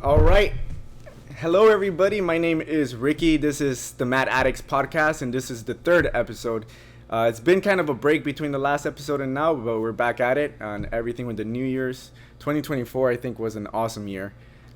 All right. Hello, everybody. My name is Ricky. This is the Addicts podcast, and this is the third episode. It's been kind of a break between the last episode and now, but we're back at it on everything with the New Year's. 2024, I think, was an awesome year.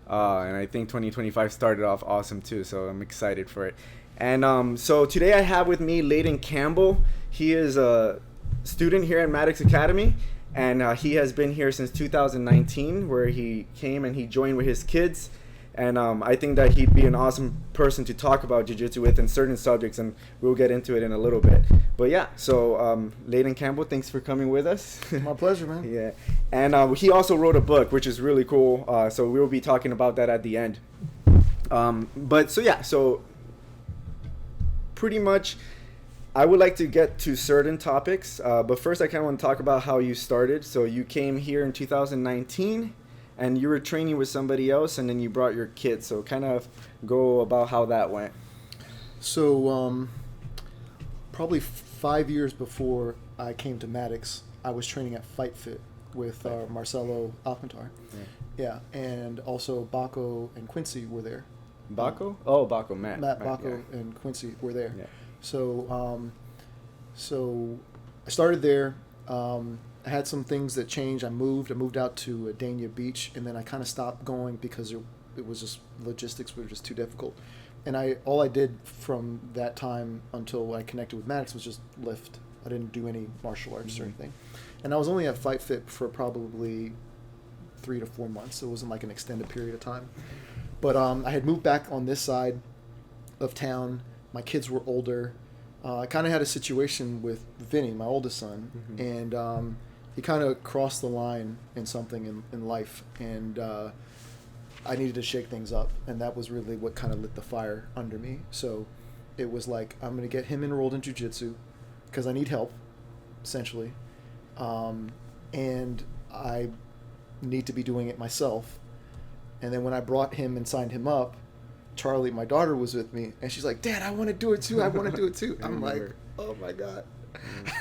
And I think 2025 started off awesome, too, so I'm excited for it. And so today I have with me Leighton Campbell. He is a student here at Mattix Academy. And he has been here since 2019, where he came and he joined with his kids. And I think that he'd be an awesome person to talk about Jiu Jitsu with in certain subjects, and we'll get into it in a little bit. But yeah, so Leighton Campbell, thanks for coming with us. My pleasure, man. Yeah, and he also wrote a book, which is really cool. So we'll be talking about that at the end. So pretty much, I would like to get to certain topics, but first I kind of want to talk about how you started. So you came here in 2019, and you were training with somebody else, and then you brought your kids. So kind of go about how that went. So probably 5 years before I came to Mattix, I was training at Fight Fit with Marcelo Alcantar. Yeah, and also Baco and Quincy were there. Baco? Baco, Matt. Matt, Baco, yeah. And Quincy were there. Yeah. So I started there. I had some things that changed. I moved out to Dania Beach, and then I kind of stopped going because it was just logistics were just too difficult. And all I did from that time until I connected with Mattix was just lift. I didn't do any martial arts or anything. And I was only at Fight Fit for probably 3 to 4 months. So it wasn't like an extended period of time. But I had moved back on this side of town. My kids were older. I kind of had a situation with Vinny, my oldest son, and he kind of crossed the line in something in life, and I needed to shake things up, and that was really what kind of lit the fire under me. So it was like, I'm going to get him enrolled in Jiu Jitsu because I need help, essentially, and I need to be doing it myself. And then when I brought him and signed him up, Charlie, my daughter, was with me, and she's like, "Dad, I want to do it too. I want to do it too." I'm like, "Oh my God!"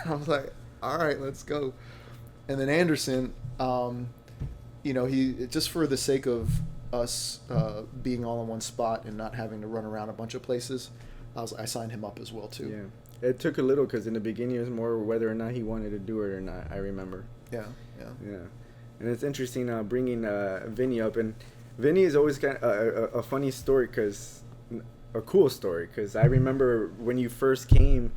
I was like, "All right, let's go." And then Anderson, he just for the sake of us being all in one spot and not having to run around a bunch of places, I signed him up as well too. Yeah, it took a little because in the beginning it was more whether or not he wanted to do it or not. I remember. Yeah. And it's interesting bringing Vinny up, and Vinny is always kind of a funny story, a cool story, because I remember when you first came,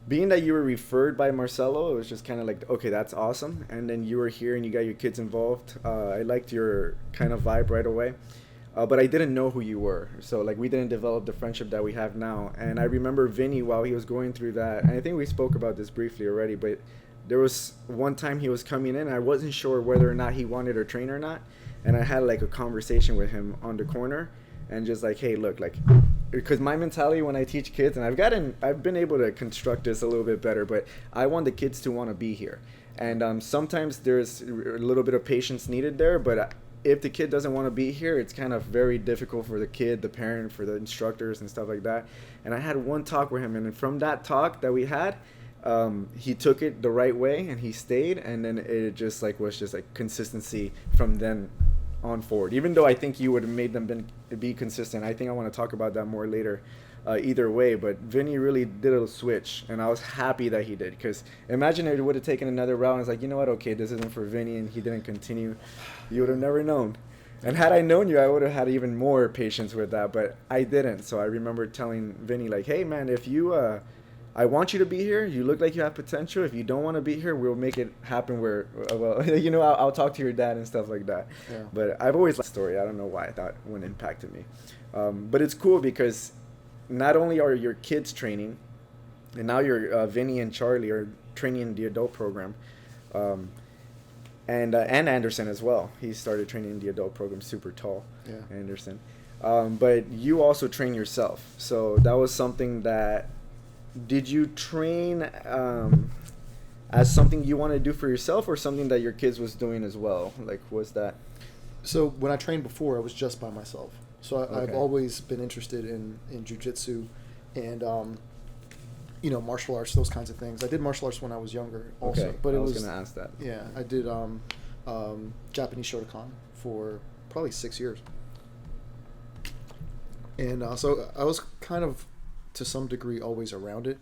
being that you were referred by Marcelo, it was just kind of like, okay, that's awesome. And then you were here and you got your kids involved. I liked your kind of vibe right away, but I didn't know who you were. So like we didn't develop the friendship that we have now. And I remember Vinny, while he was going through that, and I think we spoke about this briefly already, but there was one time he was coming in and I wasn't sure whether or not he wanted to train or not. And I had like a conversation with him on the corner and just like, hey, look, like, because my mentality when I teach kids, and I've been able to construct this a little bit better, but I want the kids to want to be here. And sometimes there's a little bit of patience needed there, but if the kid doesn't want to be here, it's kind of very difficult for the kid, the parent, for the instructors and stuff like that. And I had one talk with him, and from that talk that we had, he took it the right way and he stayed, and then it just like was just like consistency from then on forward. Even though I think you would have made them be consistent, I think I want to talk about that more later. Either way, but Vinny really did a switch, and I was happy that he did, because imagine if it would have taken another route and it's like, you know what, okay, this isn't for Vinny, and he didn't continue. You would have never known. And had I known you, I would have had even more patience with that, but I didn't. So I remember telling Vinny, like, hey man, if you I want you to be here. You look like you have potential. If you don't want to be here, we'll make it happen where, I'll talk to your dad and stuff like that. Yeah. But I've always liked the story. I don't know why I thought it wouldn't impacted me. But it's cool because not only are your kids training, and now your Vinny and Charlie are training in the adult program, and Anderson as well. He started training in the adult program, super tall, Anderson. But you also train yourself. So that was something that... Did you train as something you want to do for yourself, or something that your kids was doing as well? Like, was that? So when I trained before, I was just by myself. So I've always been interested in Jiu Jitsu and martial arts, those kinds of things. I did martial arts when I was younger also. Okay. But I was going to ask that. Yeah, I did Japanese Shotokan for probably 6 years. And so I was kind of, to some degree, always around it.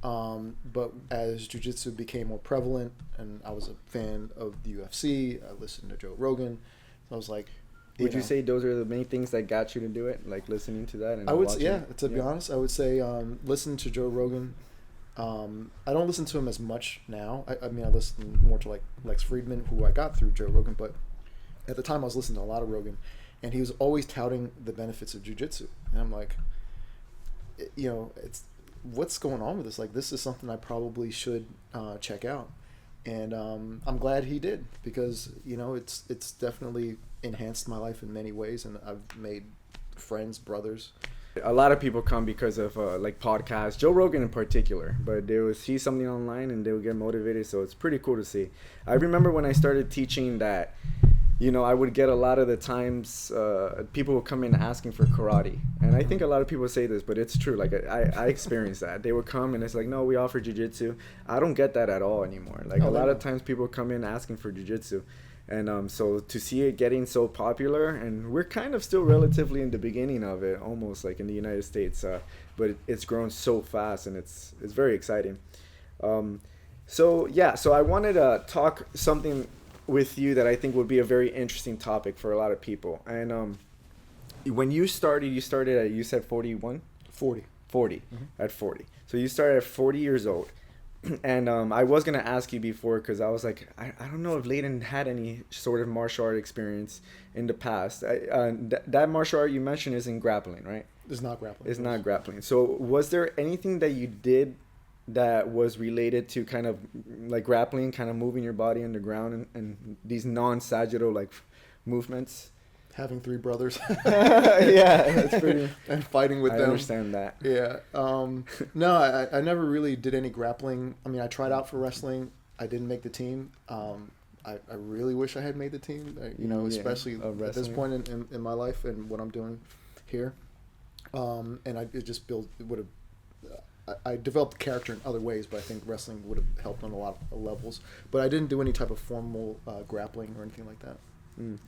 But as jiu-jitsu became more prevalent, and I was a fan of the UFC, I listened to Joe Rogan. So I was like, would you say those are the main things that got you to do it, like listening to that? And I would, watching? to be honest, I would say listen to Joe Rogan. I don't listen to him as much now. I mean, I listen more to like Lex Friedman, who I got through Joe Rogan, but at the time I was listening to a lot of Rogan, and he was always touting the benefits of jiu-jitsu. And I'm like, it's what's going on with this? Like, this is something I probably should check out. And I'm glad he did, because it's definitely enhanced my life in many ways, and I've made friends, brothers. A lot of people come because of like podcasts, Joe Rogan in particular, but they would see something online and they would get motivated. So it's pretty cool to see. I remember when I started teaching that, I would get a lot of the times people would come in asking for karate. And I think a lot of people say this, but it's true. Like I experienced that. They would come and it's like, no, we offer jiu-jitsu. I don't get that at all anymore. Like a lot of times people come in asking for jiu-jitsu. And so to see it getting so popular, and we're kind of still relatively in the beginning of it, almost like in the United States, but it's grown so fast, and it's very exciting. So I wanted to talk something with you that I think would be a very interesting topic for a lot of people. And when you started at, you said 41? 40. 40, mm-hmm. At 40. So you started at 40 years old. And I was going to ask you before, because I was like, I don't know if Leighton had any sort of martial art experience in the past. That martial art you mentioned is in grappling, right? It's not grappling. It's not grappling. So was there anything that you did that was related to kind of like grappling, kind of moving your body on the ground and these non-sagittal like movements? Having 3 brothers. Yeah, that's pretty. And fighting with them. I understand that. Yeah. No, I never really did any grappling. I mean, I tried out for wrestling. I didn't make the team. I really wish I had made the team, especially at this point in my life and what I'm doing here. And I developed character in other ways, but I think wrestling would have helped on a lot of levels. But I didn't do any type of formal grappling or anything like that.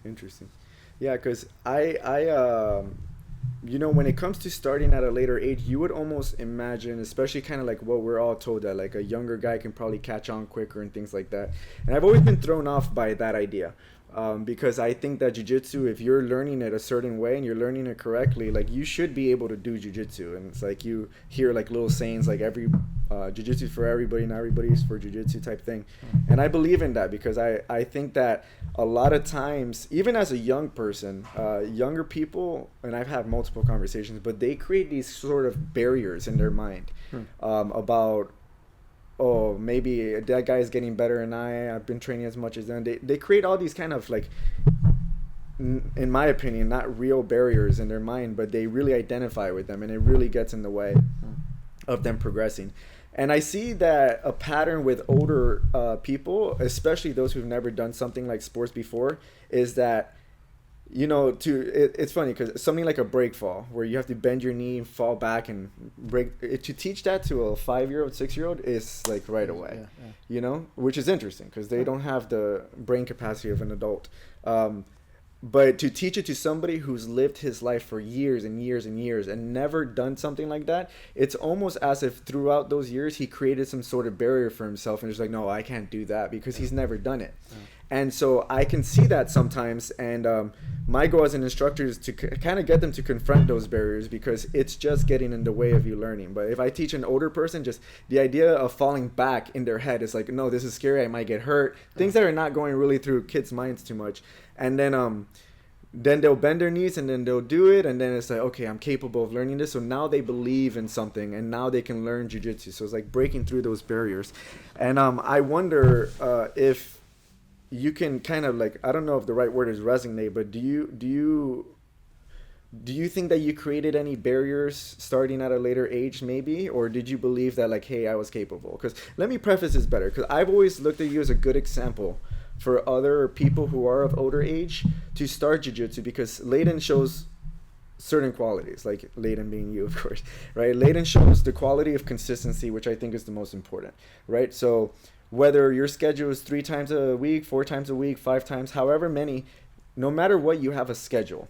Interesting. Yeah, because when it comes to starting at a later age, you would almost imagine, especially kind of like what we're all told, that like a younger guy can probably catch on quicker and things like that. And I've always been thrown off by that idea. Because I think that jiu-jitsu, if you're learning it a certain way and you're learning it correctly, like you should be able to do jiu-jitsu. And it's like you hear like little sayings like jiu-jitsu for everybody, not everybody's for jiu-jitsu type thing. And I believe in that, because I think that a lot of times, even as a young person, younger people, and I've had multiple conversations, but they create these sort of barriers in their mind about, oh, maybe that guy is getting better than I've been training as much as them. They create all these kind of like, in my opinion, not real barriers in their mind, but they really identify with them, and it really gets in the way of them progressing. And I see that a pattern with older people, especially those who've never done something like sports before, is that it's funny because something like a break fall, where you have to bend your knee and fall back and break, to teach that to a 5-year-old, 6-year-old is like right away, which is interesting because they don't have the brain capacity of an adult. But to teach it to somebody who's lived his life for years and years and years and never done something like that, it's almost as if throughout those years he created some sort of barrier for himself and just like, no, I can't do that because he's never done it. And so I can see that sometimes, and my goal as an instructor is to kind of get them to confront those barriers, because it's just getting in the way of you learning. But if I teach an older person, just the idea of falling back in their head is like, no, this is scary, I might get hurt. Things that are not going really through kids' minds too much. And then they'll bend their knees and then they'll do it, and then it's like, okay, I'm capable of learning this. So now they believe in something, and now they can learn jiu-jitsu. So it's like breaking through those barriers. And I wonder if you can kind of like, I don't know if the right word is resonate, but do you think that you created any barriers starting at a later age maybe, or did you believe that like, hey, I was capable? Because let me preface this better, because I've always looked at you as a good example for other people who are of older age to start jiu-jitsu, because Leighton shows certain qualities, like Leighton being you, of course, right? Leighton shows the quality of consistency, which I think is the most important, right? So whether your schedule is 3 times a week, 4 times a week, 5 times, however many, no matter what, you have a schedule.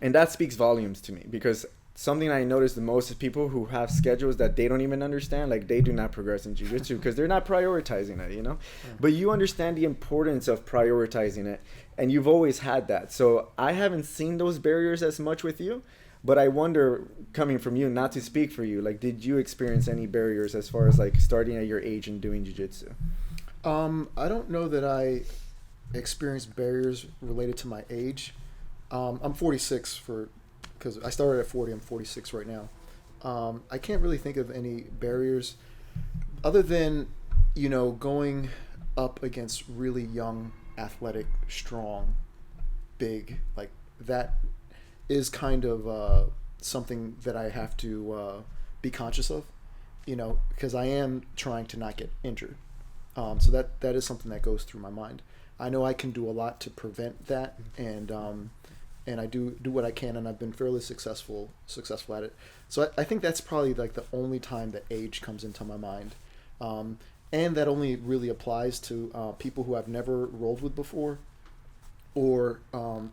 And that speaks volumes to me, because something I notice the most is people who have schedules that they don't even understand. Like, they do not progress in jiu-jitsu because they're not prioritizing it, Yeah. But you understand the importance of prioritizing it, and you've always had that. So I haven't seen those barriers as much with you, but I wonder, coming from you, not to speak for you, like, did you experience any barriers as far as like starting at your age and doing jiu-jitsu? I don't know that I experienced barriers related to my age. I'm 46 because I started at 40. I'm 46 right now. I can't really think of any barriers other than, going up against really young, athletic, strong, big, like that is kind of something that I have to be conscious of, because I am trying to not get injured. So that is something that goes through my mind. I know I can do a lot to prevent that, and I do what I can, and I've been fairly successful at it. So I think that's probably like the only time that age comes into my mind, and that only really applies to people who I've never rolled with before, or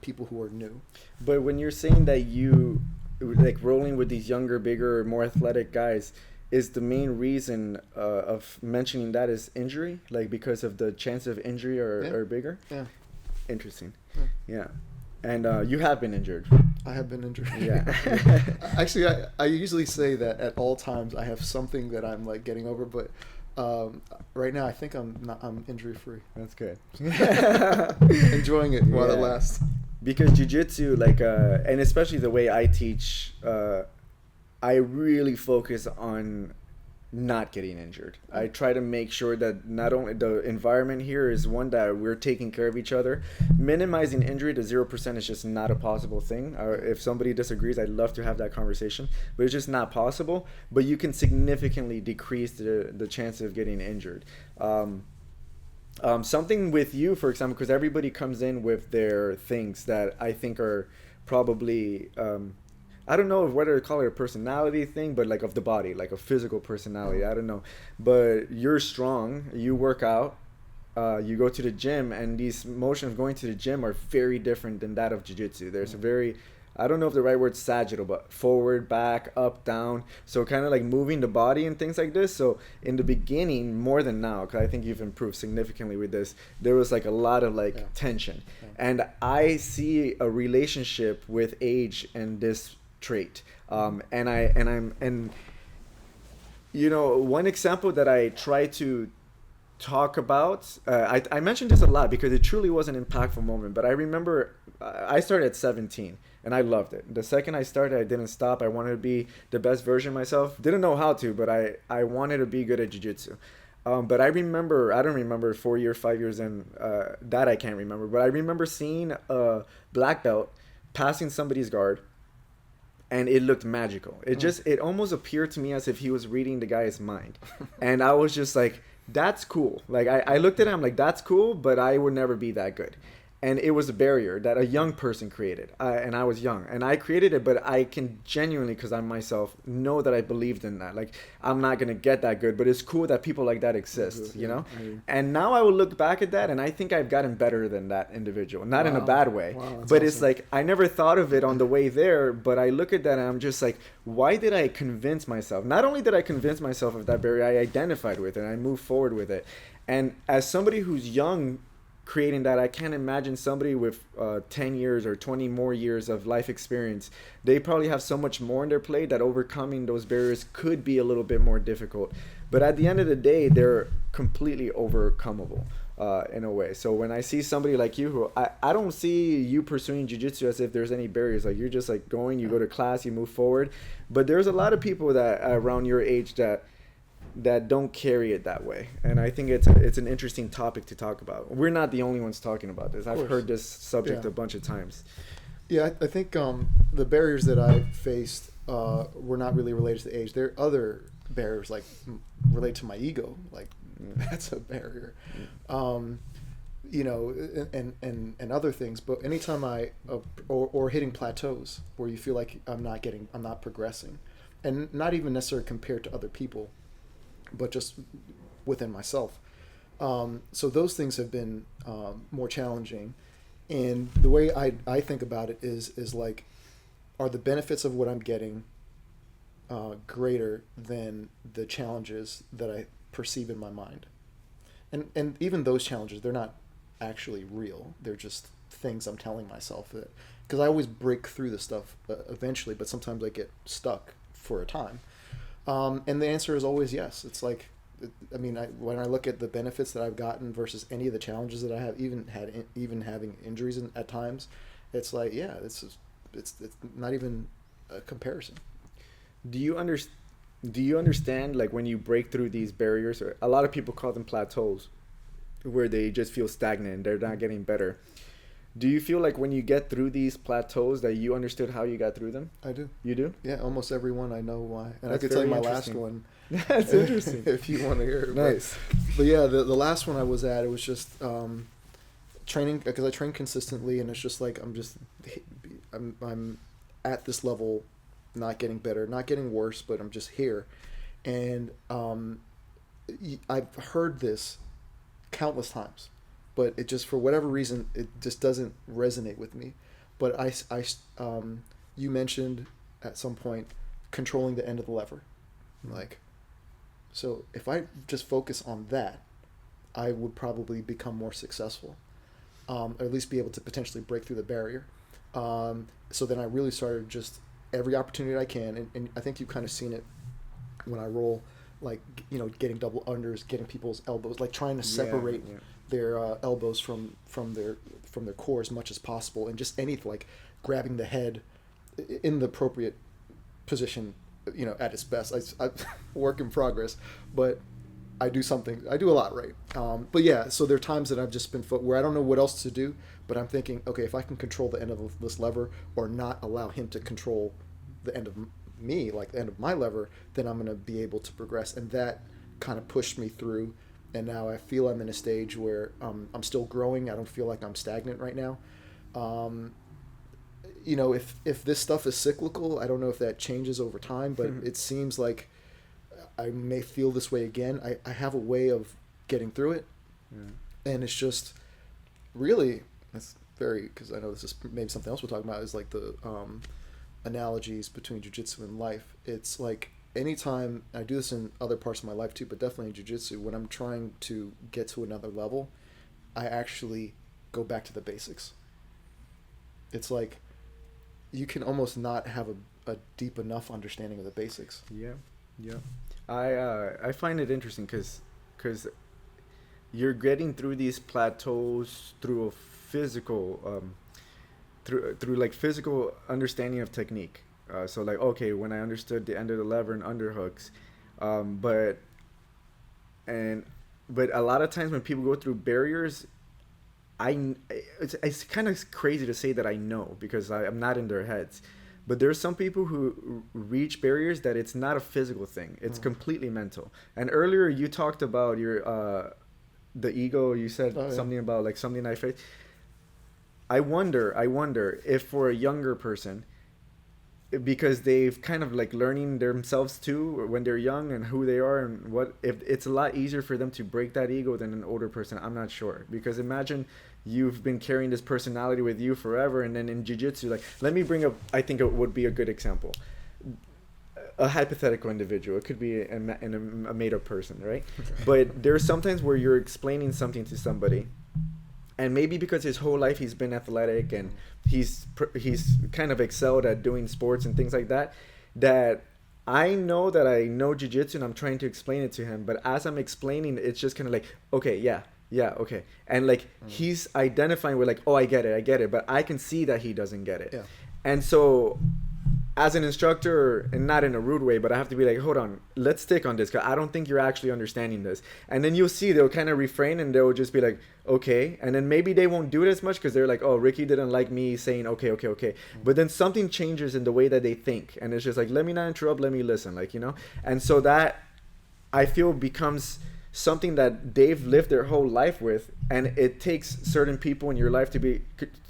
people who are new. But when you're saying that you like rolling with these younger, bigger, more athletic guys, is the main reason of mentioning that is injury, like because of the chance of injury are bigger? Yeah. Interesting. Yeah. And you have been injured. I have been injured. Yeah. Actually, I usually say that at all times I have something that I'm like getting over, but right now I think I'm injury free. That's good. Enjoying it while it lasts. Because jiu-jitsu, like, and especially the way I teach, I really focus on not getting injured. I try to make sure that not only the environment here is one that we're taking care of each other. Minimizing injury to 0% is just not a possible thing. If somebody disagrees, I'd love to have that conversation, but it's just not possible. But you can significantly decrease the chance of getting injured. Something with you, for example, because everybody comes in with their things that I think are probably I don't know whether to call it a personality thing, but like of the body, like a physical personality. I don't know. But you're strong, you work out, you go to the gym, and these motions going to the gym are very different than that of jiu-jitsu. There's a very, I don't know if the right word's sagittal, but forward, back, up, down. So kind of like moving the body and things like this. So in the beginning, more than now, because I think you've improved significantly with this, there was like a lot of like tension. And I see a relationship with age and this trait. And one example that I try to talk about, I mentioned this a lot because it truly was an impactful moment, but I remember I started at 17 and I loved it. The second I started, I didn't stop. I wanted to be the best version of myself. Didn't know how to, but I wanted to be good at jiu-jitsu. But I don't remember 4 years, 5 years in, that I can't remember, but I remember seeing a black belt passing somebody's guard, and it looked magical. It almost appeared to me as if he was reading the guy's mind. And I was just like, that's cool. Like, I looked at him like, that's cool, but I would never be that good. And it was a barrier that a young person created. And I was young. And I created it, but I can genuinely, because I'm myself, know that I believed in that. Like, I'm not going to get that good, but it's cool that people like that exist, And now I will look back at that, and I think I've gotten better than that individual. Not in a bad way. Wow, but awesome. It's like, I never thought of it on the way there, but I look at that and I'm just like, why did I convince myself? Not only did I convince myself of that barrier, I identified with it, and I moved forward with it. And as somebody who's young, creating that, I can't imagine somebody with 10 years or 20 more years of life experience. They probably have so much more on their plate that overcoming those barriers could be a little bit more difficult. But at the end of the day, they're completely overcomable in a way. So when I see somebody like you, who I don't see you pursuing jiu-jitsu as if there's any barriers. Like, you're just like going, you go to class, you move forward. But there's a lot of people that around your age that don't carry it that way, and I think it's an interesting topic to talk about. We're not the only ones talking about this. I've heard this subject a bunch of times. Yeah, I think the barriers that I faced were not really related to the age. There are other barriers, like related to my ego. Like, that's a barrier, and other things. But anytime or hitting plateaus where you feel like I'm not progressing, and not even necessarily compared to other people, but just within myself. So those things have been more challenging. And the way I think about it is like, are the benefits of what I'm getting greater than the challenges that I perceive in my mind? And even those challenges, they're not actually real. They're just things I'm telling myself that, because I always break through the stuff eventually, but sometimes I get stuck for a time. And the answer is always yes. It's like, I mean, when I look at the benefits that I've gotten versus any of the challenges that I have, even having injuries at times, it's like, yeah, it's not even a comparison. Do you understand, like, when you break through these barriers, or a lot of people call them plateaus, where they just feel stagnant, they're not getting better? Do you feel like when you get through these plateaus that you understood how you got through them? I do. You do? Yeah, almost every one I know why. And That's I could tell you my very last interesting. one. That's interesting. If you want to hear it. Nice. But yeah, the last one I was at, it was just training, because I train consistently, and it's just like I'm at this level, not getting better, not getting worse, but I'm just here. And I've heard this countless times, but it just, for whatever reason, it just doesn't resonate with me. But you mentioned at some point controlling the end of the lever. Like, so if I just focus on that, I would probably become more successful, or at least be able to potentially break through the barrier. So then I really started just every opportunity I can, and I think you've kind of seen it when I roll, like, getting double unders, getting people's elbows, like trying to separate their elbows from their core as much as possible, and just anything like grabbing the head in the appropriate position, at its best. I work in progress, but I do a lot right. But yeah, so there are times that I've just been where I don't know what else to do, but I'm thinking, okay, if I can control the end of this lever, or not allow him to control the end of me, like the end of my lever, then I'm going to be able to progress. And that kind of pushed me through. And now I feel I'm in a stage where I'm still growing. I don't feel like I'm stagnant right now. If this stuff is cyclical, I don't know if that changes over time, but it seems like I may feel this way again. I have a way of getting through it. And it's just really, that's very, because I know this is maybe something else we'll talk about, is like the analogies between jiu-jitsu and life. It's like, anytime, I do this in other parts of my life too, but definitely in jiu-jitsu, when I'm trying to get to another level, I actually go back to the basics. It's like, you can almost not have a deep enough understanding of the basics. Yeah. I find it interesting because you're getting through these plateaus through a physical through like physical understanding of technique. So like, okay, when I understood the end of the lever and underhooks, but a lot of times when people go through barriers, it's kind of crazy to say that I know, because I'm not in their heads. But there's some people who reach barriers that it's not a physical thing. It's completely mental. And earlier you talked about your the ego. You said something about like something I faced. I wonder if for a younger person, because they've kind of like learning themselves too when they're young and who they are, and what if it's a lot easier for them to break that ego than an older person. I'm not sure, because imagine you've been carrying this personality with you forever, and then in jiu-jitsu, like, let me bring up, I think it would be a good example, a hypothetical individual. It could be a made-up person, right? But there's sometimes where you're explaining something to somebody, and maybe because his whole life he's been athletic and he's kind of excelled at doing sports and things like that, that I know jiu-jitsu and I'm trying to explain it to him, but as I'm explaining, it's just kind of like, okay, yeah, okay. And like, he's identifying with like, oh, I get it, but I can see that he doesn't get it. Yeah. And so as an instructor, and not in a rude way, but I have to be like, hold on, let's stick on this, because I don't think you're actually understanding this. And then you'll see they'll kind of refrain, and they'll just be like, okay. And then maybe they won't do it as much because they're like, oh, Ricky didn't like me saying okay. But then something changes in the way that they think, and it's just like, let me not interrupt, let me listen, like, And so that, I feel, becomes something that they've lived their whole life with, and it takes certain people in your life to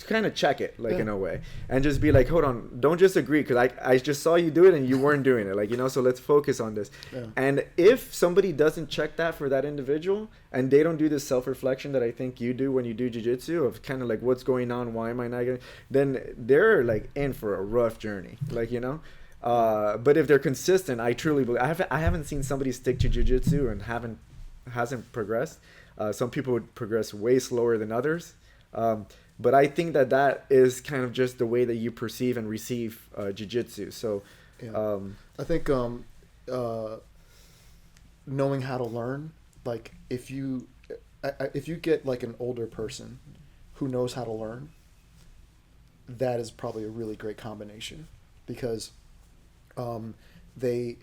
kind of check it, like, in a way, and just be like, hold on, don't just agree because I just saw you do it and you weren't doing it, like, so let's focus on this. And if somebody doesn't check that for that individual, and they don't do this self-reflection that I think you do when you do jiu-jitsu, of kind of like, what's going on, why am I not getting, then they're like in for a rough journey, like, but if they're consistent, I truly believe, I haven't seen somebody stick to jiu-jitsu and hasn't progressed. Some people would progress way slower than others. But I think that is kind of just the way that you perceive and receive jiu-jitsu. So I think knowing how to learn, like if you get like an older person who knows how to learn, that is probably a really great combination, because they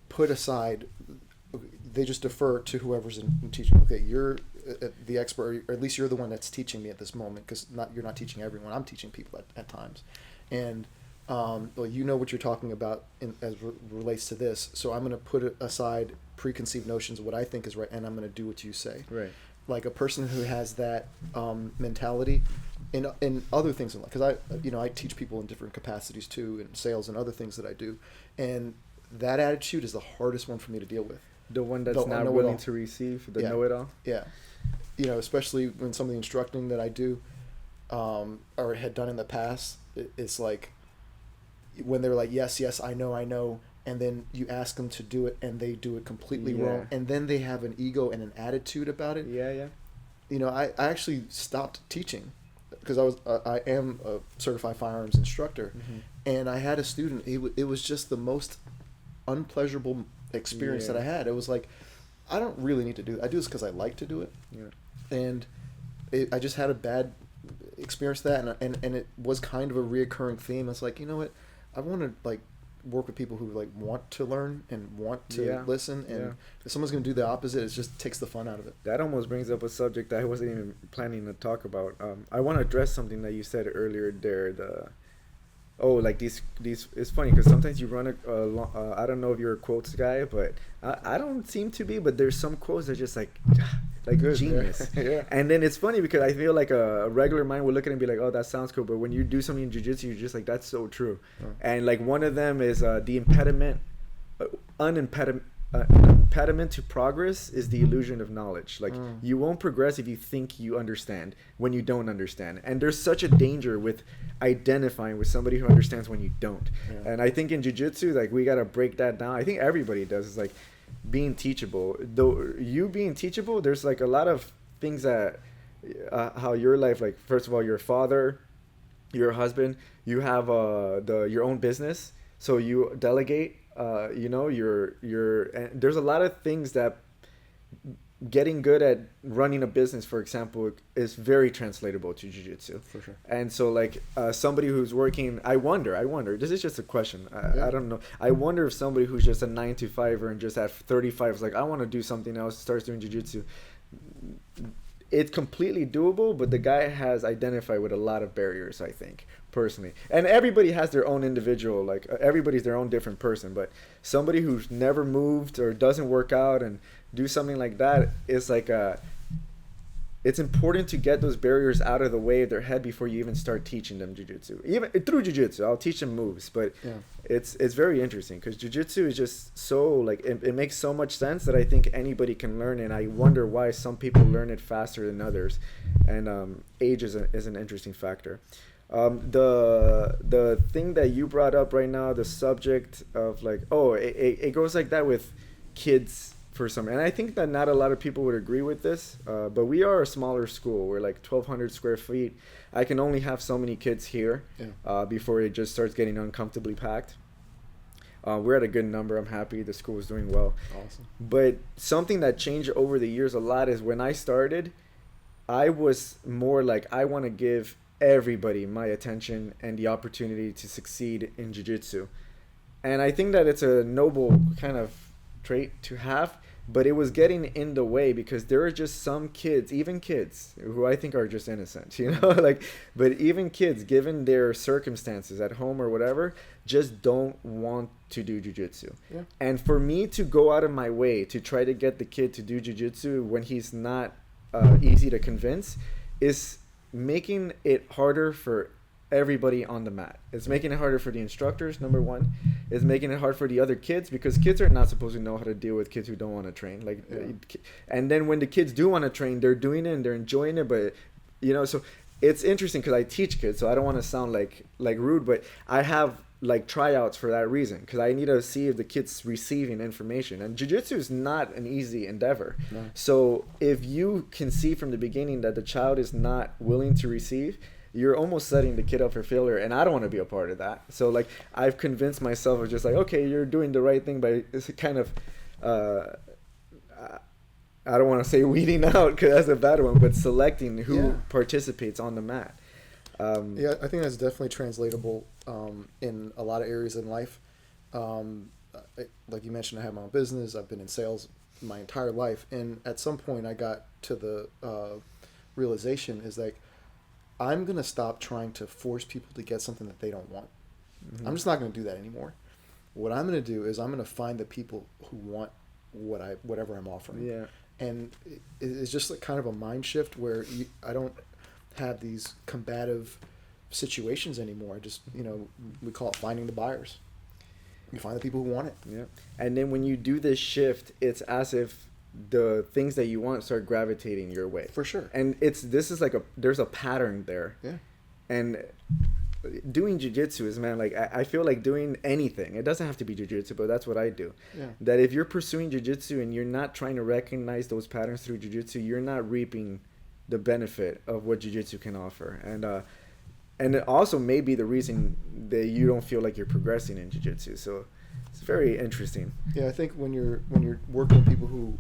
put aside, they just defer to whoever's in teaching. Okay, you're the expert, or at least you're the one that's teaching me at this moment, because you're not teaching everyone. I'm teaching people at times, and well, you know what you're talking about as relates to this. So I'm going to put aside preconceived notions of what I think is right, and I'm going to do what you say. Right. Like a person who has that mentality in other things in life, because I teach people in different capacities too, in sales and other things that I do, and that attitude is the hardest one for me to deal with. The one that's not willing to receive, the know-it-all. Yeah, especially when some of the instructing that I do, or had done in the past, it's like when they're like, yes, I know, and then you ask them to do it and they do it completely wrong, and then they have an ego and an attitude about it. I actually stopped teaching, because I am a certified firearms instructor, and I had a student. It was just the most unpleasurable experience that I had. It was like, I don't really need to do it. I do this because I like to do it, and I just had a bad experience with that, and it was kind of a reoccurring theme. It's like, you know what, I want to like work with people who like want to learn and want to listen, and if someone's going to do the opposite, it just takes the fun out of it. That almost brings up a subject that I wasn't even planning to talk about. I want to address something that you said earlier there. Like these it's funny because sometimes you run I don't know if you're a quotes guy, but I don't seem to be, but there's some quotes that are just like good, genius. And then it's funny because I feel like a regular mind would look at it and be like, oh, that sounds cool, but when you do something in jiu-jitsu, you're just like, that's so true. And like one of them is the impediment to progress is the illusion of knowledge. Like you won't progress if you think you understand when you don't understand, and there's such a danger with identifying with somebody who understands when you don't. And I think in jiu-jitsu, like, we got to break that down. I think everybody does. It's like being teachable. Though you being teachable, there's like a lot of things that how your life, like, first of all, you're a father, you're a husband, you have your own business, so you delegate. And there's a lot of things that getting good at running a business, for example, is very translatable to jiu-jitsu. For sure. And so like somebody who's working, I wonder, this is just a question. I don't know. I wonder if somebody who's just a 9-to-5er and just at 35 is like, I want to do something else, starts doing jiu-jitsu. It's completely doable, but the guy has identified with a lot of barriers, I think, personally. And everybody has their own individual, like everybody's their own different person, but somebody who's never moved or doesn't work out and do something like that is like it's important to get those barriers out of the way of their head before you even start teaching them jiu-jitsu. Even through jiu-jitsu, I'll teach them moves, but it's very interesting because jiu-jitsu is just so, like, it makes so much sense that I think anybody can learn, and I wonder why some people learn it faster than others, and age is an interesting factor. The thing that you brought up right now, the subject of like, it goes like that with kids for some, and I think that not a lot of people would agree with this, but we are a smaller school. We're like 1,200 square feet. I can only have so many kids here before it just starts getting uncomfortably packed. We're at a good number. I'm happy. The school is doing well. Awesome. But something that changed over the years a lot is when I started, I was more like, I want to give everybody my attention and the opportunity to succeed in jiu-jitsu. And I think that it's a noble kind of trait to have, but it was getting in the way because there are just some kids, even kids who I think are just innocent, you know, like, but even kids, given their circumstances at home or whatever, just don't want to do jiu-jitsu. Yeah. And for me to go out of my way to try to get the kid to do jiu-jitsu when he's not easy to convince is making it harder for everybody on the mat. It's making it harder for the instructors, number one. It's making it hard for the other kids because kids are not supposed to know how to deal with kids who don't want to train. Like, and then when the kids do want to train, they're doing it and they're enjoying it. But, you know, so it's interesting because I teach kids, so I don't want to sound like rude, but I have like tryouts for that reason because I need to see if the kid's receiving information. And jiu-jitsu is not an easy endeavor. No. So if you can see from the beginning that the child is not willing to receive, you're almost setting the kid up for failure, and I don't want to be a part of that. So like I've convinced myself of just like, okay, you're doing the right thing by it's kind of I don't want to say weeding out because that's a bad one, but selecting who participates on the mat. Yeah, I think that's definitely translatable in a lot of areas in life. Like you mentioned, I have my own business. I've been in sales my entire life, and at some point I got to the realization is like, I'm going to stop trying to force people to get something that they don't want. Mm-hmm. I'm just not going to do that anymore. What I'm going to do is I'm going to find the people who want whatever I'm offering. Yeah. And it's just like kind of a mind shift where I don't have these combative situations anymore. I just, we call it finding the buyers. You find the people who want it. Yeah. And then when you do this shift, it's as if the things that you want start gravitating your way. For sure. And there's a pattern there. Yeah. And doing jiu-jitsu is, man, like I feel like doing anything. It doesn't have to be jiu-jitsu, but that's what I do. Yeah. That if you're pursuing jiu-jitsu and you're not trying to recognize those patterns through jiu-jitsu, you're not reaping the benefit of what jiu-jitsu can offer. And it also may be the reason that you don't feel like you're progressing in jiu-jitsu. So it's very interesting. Yeah, I think when you're working with people who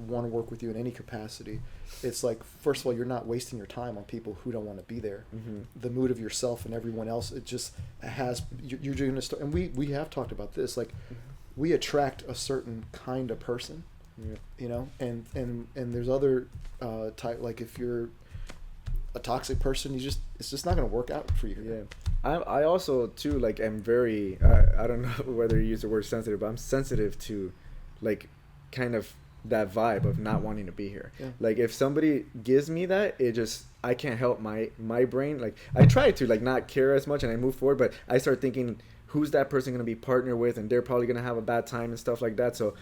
want to work with you in any capacity, it's like, first of all, you're not wasting your time on people who don't want to be there. Mm-hmm. The mood of yourself and everyone else, it just has, you're doing this, and we have talked about this, like we attract a certain kind of person, and there's other type, like if you're a toxic person, it's just not going to work out for you. Yeah. I also too, like, am very, I don't know whether you use the word sensitive, but I'm sensitive to like kind of that vibe of not wanting to be here. Like if somebody gives me that, I can't help my brain. Like I try to like not care as much and I move forward, but I start thinking, who's that person going to be partnered with, and they're probably going to have a bad time and stuff like that. So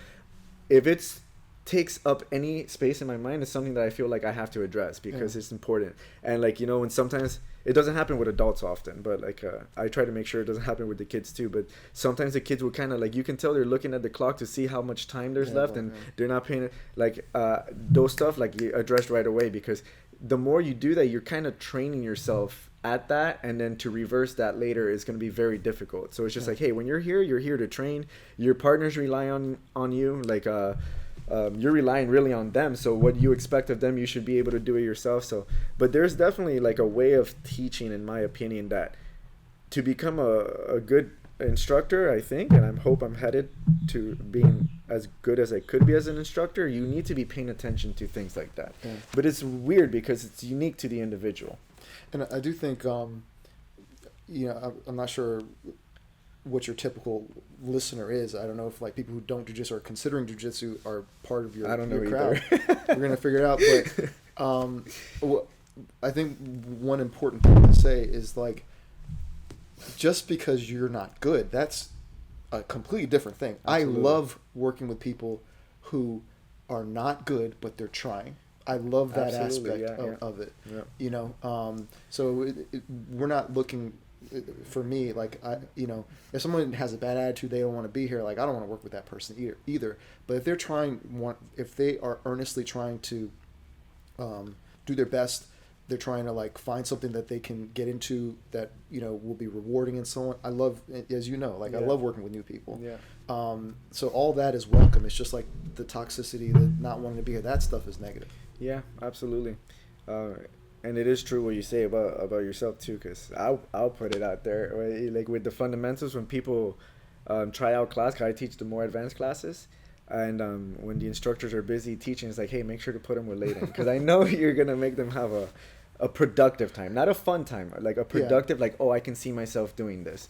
if it takes up any space in my mind, it's something that I feel like I have to address because it's important. And like, and sometimes it doesn't happen with adults often, but like I try to make sure it doesn't happen with the kids too. But sometimes the kids will kind of like, you can tell they're looking at the clock to see how much time there's left, and they're not paying it. Like those stuff, like you address right away, because the more you do that, you're kind of training yourself at that, and then to reverse that later is going to be very difficult. So it's just like, hey, when you're here to train. Your partners rely on you, like you're relying really on them, so what you expect of them, you should be able to do it yourself. So but there's definitely like a way of teaching, in my opinion, that to become a good instructor, I think, and I hope I'm headed to being as good as I could be as an instructor, you need to be paying attention to things like that. But it's weird because it's unique to the individual. And I do think I'm not sure what your typical listener is. I don't know if like people who don't jiu-jitsu or considering jiu-jitsu are part of your crowd. We're going to figure it out. But I think one important thing to say is like, just because you're not good, that's a completely different thing. Absolutely. I love working with people who are not good, but they're trying. I love that aspect of it. Yeah. So we're not looking, for me, like if someone has a bad attitude, they don't want to be here. Like I don't want to work with that person either. But if if they are earnestly trying to do their best, they're trying to like find something that they can get into that will be rewarding and so on. I love, as I love working with new people. Yeah. So all that is welcome. It's just like the toxicity, the not wanting to be here. That stuff is negative. Yeah, absolutely. And it is true what you say about yourself too, because I'll put it out there, right? Like with the fundamentals, when people try out class, 'cause I teach the more advanced classes, And when the instructors are busy teaching, it's like, hey, make sure to put them with Leighton, because I know you're gonna make them have a productive time, not a fun time, like a productive, like, oh, I can see myself doing this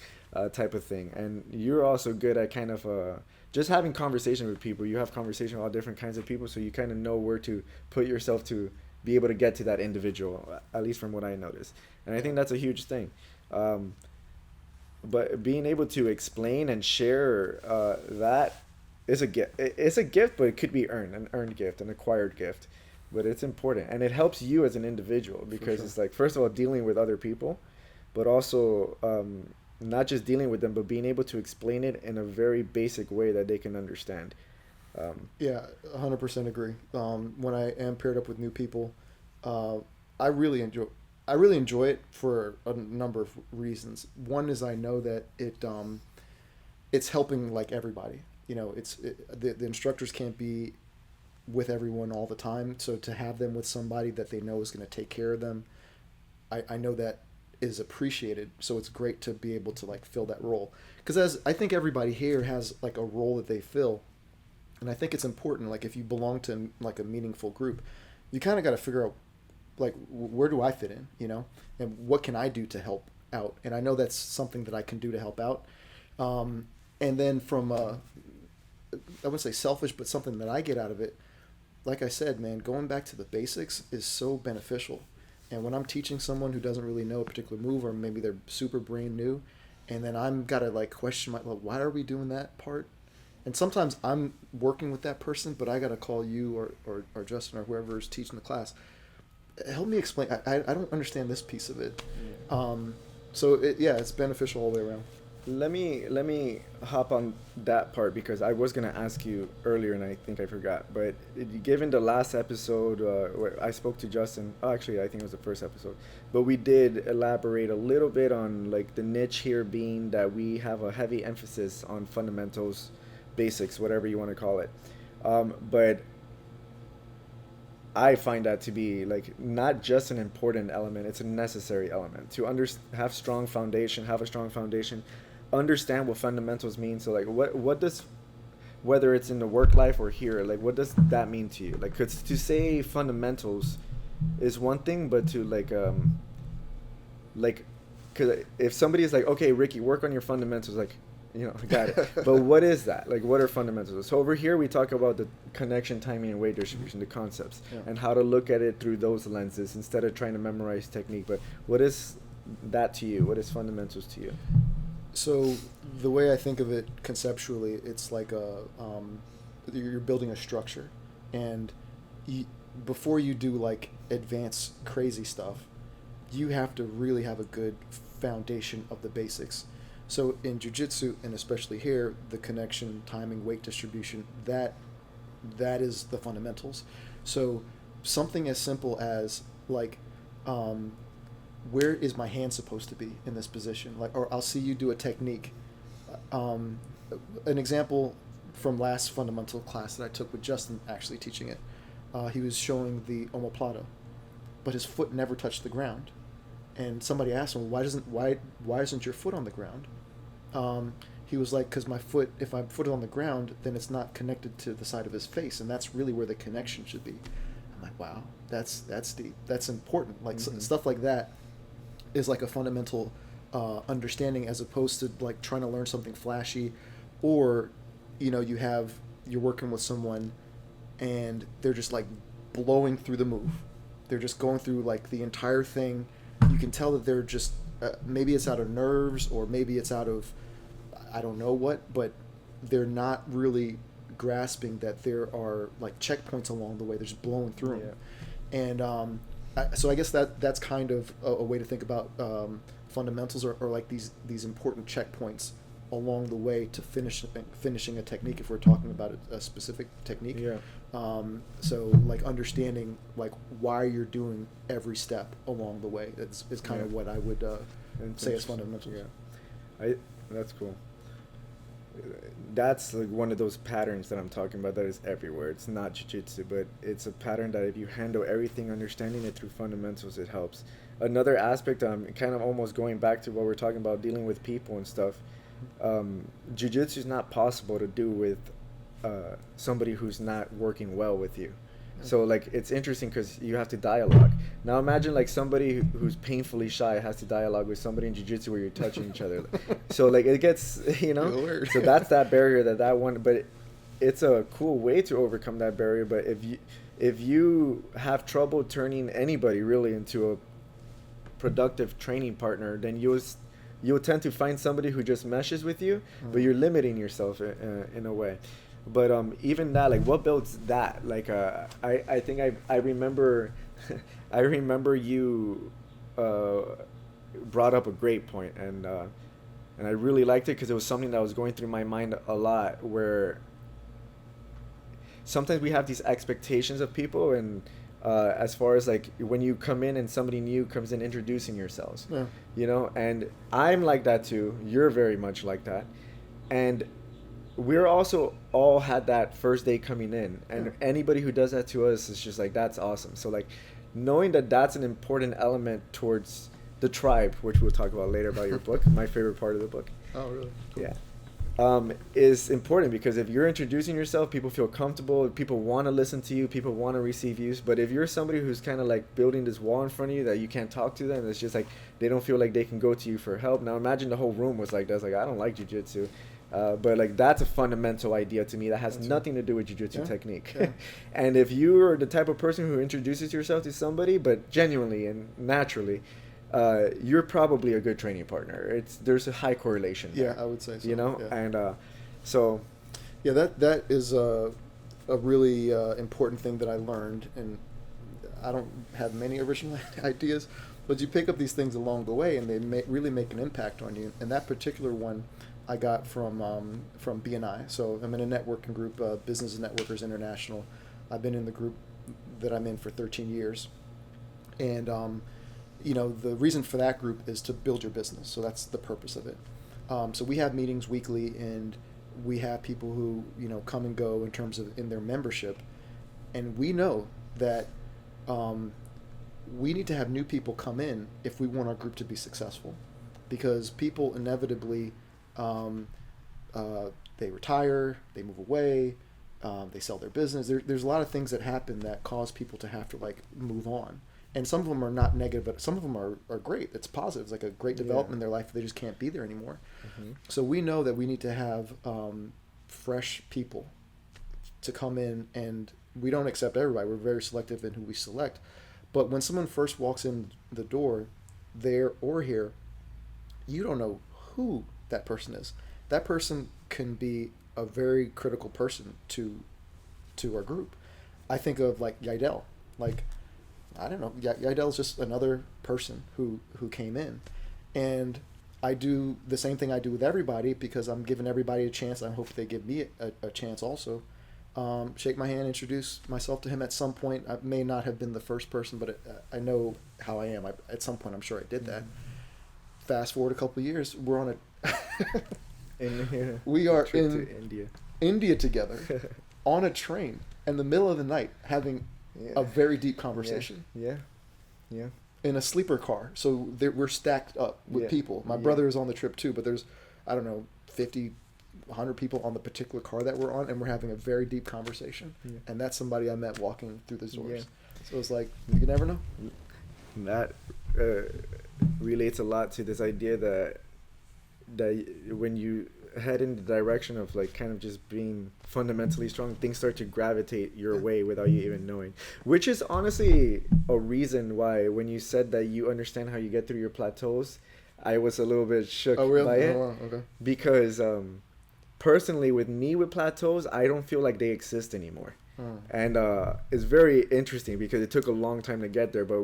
type of thing. And you're also good at kind of just having conversation with people. You have conversation with all different kinds of people, so you kind of know where to put yourself to be able to get to that individual, at least from what I noticed. And I think that's a huge thing. But being able to explain and share that is a gift. It's a gift, but it could be an earned gift, an acquired gift. But it's important, and it helps you as an individual, because it's like, first of all, dealing with other people, but also not just dealing with them, but being able to explain it in a very basic way that they can understand. Yeah, 100% agree. When I am paired up with new people, I really enjoy it for a number of reasons. One is I know that it's helping like everybody. You know, the instructors can't be with everyone all the time, so to have them with somebody that they know is going to take care of them, I know that is appreciated. So it's great to be able to like fill that role, because as I think everybody here has like a role that they fill, and I think it's important. Like if you belong to like a meaningful group, you kind of got to figure out like where do I fit in, you know, and what can I do to help out. And I know that's something that I can do to help out. And then from I wouldn't say selfish, but something that I get out of it, like I said, man, going back to the basics is so beneficial. And when I'm teaching someone who doesn't really know a particular move, or maybe they're super brand new, and then I'm gotta like question why are we doing that part? And sometimes I'm working with that person, but I gotta call you or Justin or whoever is teaching the class. Help me explain. I don't understand this piece of it. Yeah. So it's beneficial all the way around. Let me hop on that part, because I was gonna ask you earlier and I think I forgot. But given the last episode where I spoke to Justin, actually I think it was the first episode, but we did elaborate a little bit on like the niche here being that we have a heavy emphasis on fundamentals, basics, whatever you want to call it. But I find that to be like not just an important element; it's a necessary element to have a strong foundation, understand what fundamentals mean. So like what does, whether it's in the work life or here, like what does that mean to you? Like, 'cause to say fundamentals is one thing, but to like, cause if somebody is like, okay, Ricky, work on your fundamentals, like, you know, got it. But what is that? Like, what are fundamentals? So over here, we talk about the connection, timing, and weight distribution, the concepts, and how to look at it through those lenses instead of trying to memorize technique. But what is that to you? What is fundamentals to you? So the way I think of it conceptually, it's like you're building a structure, and before you do like advanced crazy stuff, you have to really have a good foundation of the basics. So in Jiu Jitsu, and especially here, the connection, timing, weight distribution, that is the fundamentals. So something as simple as like, where is my hand supposed to be in this position? Like, or I'll see you do a technique. An example from last fundamental class that I took with Justin, actually teaching it, he was showing the omoplata, but his foot never touched the ground. And somebody asked him, why isn't your foot on the ground? He was like, because my foot, if I put it on the ground, then it's not connected to the side of his face, and that's really where the connection should be. I'm like, wow, that's deep. That's important. Like stuff like that is like a fundamental understanding, as opposed to like trying to learn something flashy, or you're working with someone and they're just like blowing through the move. They're just going through like the entire thing. You can tell that they're just maybe it's out of nerves, or maybe it's out of I don't know what, but they're not really grasping that there are like checkpoints along the way. They're just blowing through them. And so I guess that's kind of a way to think about fundamentals, or like these important checkpoints along the way to finishing a technique, if we're talking about a specific technique. So like understanding like why you're doing every step along the way is kind of what I would say is fundamental. That's cool. That's like one of those patterns that I'm talking about that is everywhere. It's not jiu-jitsu, but it's a pattern that if you handle everything, understanding it through fundamentals, it helps. Another aspect, kind of almost going back to what we're talking about, dealing with people and stuff. Jiu-jitsu is not possible to do with somebody who's not working well with you. So like it's interesting because you have to dialogue. Now imagine like somebody who's painfully shy has to dialogue with somebody in jiu-jitsu where you're touching each other. So like it gets, you know, so that's that barrier that one, but it's a cool way to overcome that barrier. But if you have trouble turning anybody really into a productive training partner, then you'll tend to find somebody who just meshes with you, but you're limiting yourself in a way. But even that, like, what builds that? Like, I think I remember, I remember you brought up a great point, and I really liked it because it was something that was going through my mind a lot. Where sometimes we have these expectations of people, and as far as like when you come in and somebody new comes in, introducing yourselves, you know, and I'm like that too. You're very much like that, and we're also all had that first day coming in, and anybody who does that to us is just like, that's awesome. So like knowing that that's an important element towards the tribe, which we'll talk about later about your book, my favorite part of the book. Oh, really? Cool. Yeah. Is important because if you're introducing yourself, people feel comfortable, people want to listen to you, people want to receive you. But if you're somebody who's kind of like building this wall in front of you that you can't talk to them, it's just like they don't feel like they can go to you for help. Now imagine the whole room was like that. It's like, I don't like jiu-jitsu. But like that's a fundamental idea to me that has nothing to do with jiu-jitsu technique. And if you are the type of person who introduces yourself to somebody but genuinely and naturally, you're probably a good training partner. There's a high correlation there, I would say so. You know, and so that is a really important thing that I learned, and I don't have many original ideas, but you pick up these things along the way, and they really make an impact on you. And that particular one I got from BNI. So I'm in a networking group, Business Networkers International. I've been in the group that I'm in for 13 years. And, you know, the reason for that group is to build your business. So that's the purpose of it. So we have meetings weekly, and we have people who, you know, come and go in terms of in their membership. And we know that we need to have new people come in if we want our group to be successful. Because people inevitably... they retire, they move away, they sell their business. There's a lot of things that happen that cause people to have to like move on. And some of them are not negative, but some of them are great. It's positive. It's like a great development in their life. They just can't be there anymore. So we know that we need to have fresh people to come in, and we don't accept everybody. We're very selective in who we select. But when someone first walks in the door, there or here, you don't know who that person is. That person can be a very critical person to our group. I think of like Yidel. Like, I don't know, Yidel's just another person who came in. And I do the same thing I do with everybody because I'm giving everybody a chance. I hope they give me a chance also. Shake my hand, introduce myself to him at some point. I may not have been the first person, but I know how I am. At some point, I'm sure I did that. Fast forward a couple of years, we're on a we are in India together on a train in the middle of the night having a very deep conversation. Yeah. In a sleeper car. So we're stacked up with people. My brother is on the trip too, but there's, I don't know, 50, 100 people on the particular car that we're on, and we're having a very deep conversation. And that's somebody I met walking through the doors. So it's like, you never know. That relates a lot to this idea that when you head in the direction of like kind of just being fundamentally strong, things start to gravitate your way without you even knowing, which is honestly a reason why when you said that you understand how you get through your plateaus, I was a little bit shook by it. Oh, wow. Okay. Because personally with me with plateaus, I don't feel like they exist anymore. And it's very interesting because it took a long time to get there. But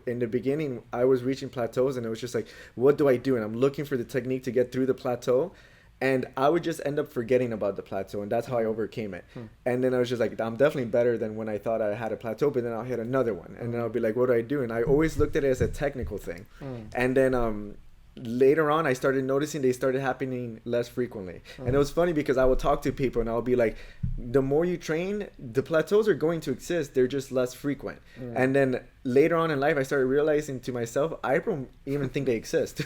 in the beginning, I was reaching plateaus and it was just like, what do I do? And I'm looking for the technique to get through the plateau. And I would just end up forgetting about the plateau. And that's how I overcame it. And then I was just like, I'm definitely better than when I thought I had a plateau. But then I'll hit another one. And then I'll be like, what do I do? And I always looked at it as a technical thing. And then later on I started noticing they started happening less frequently. And it was funny because I would talk to people and I'll be like, the more you train, the plateaus are going to exist, they're just less frequent. And then later on in life I started realizing to myself, I don't even think they exist.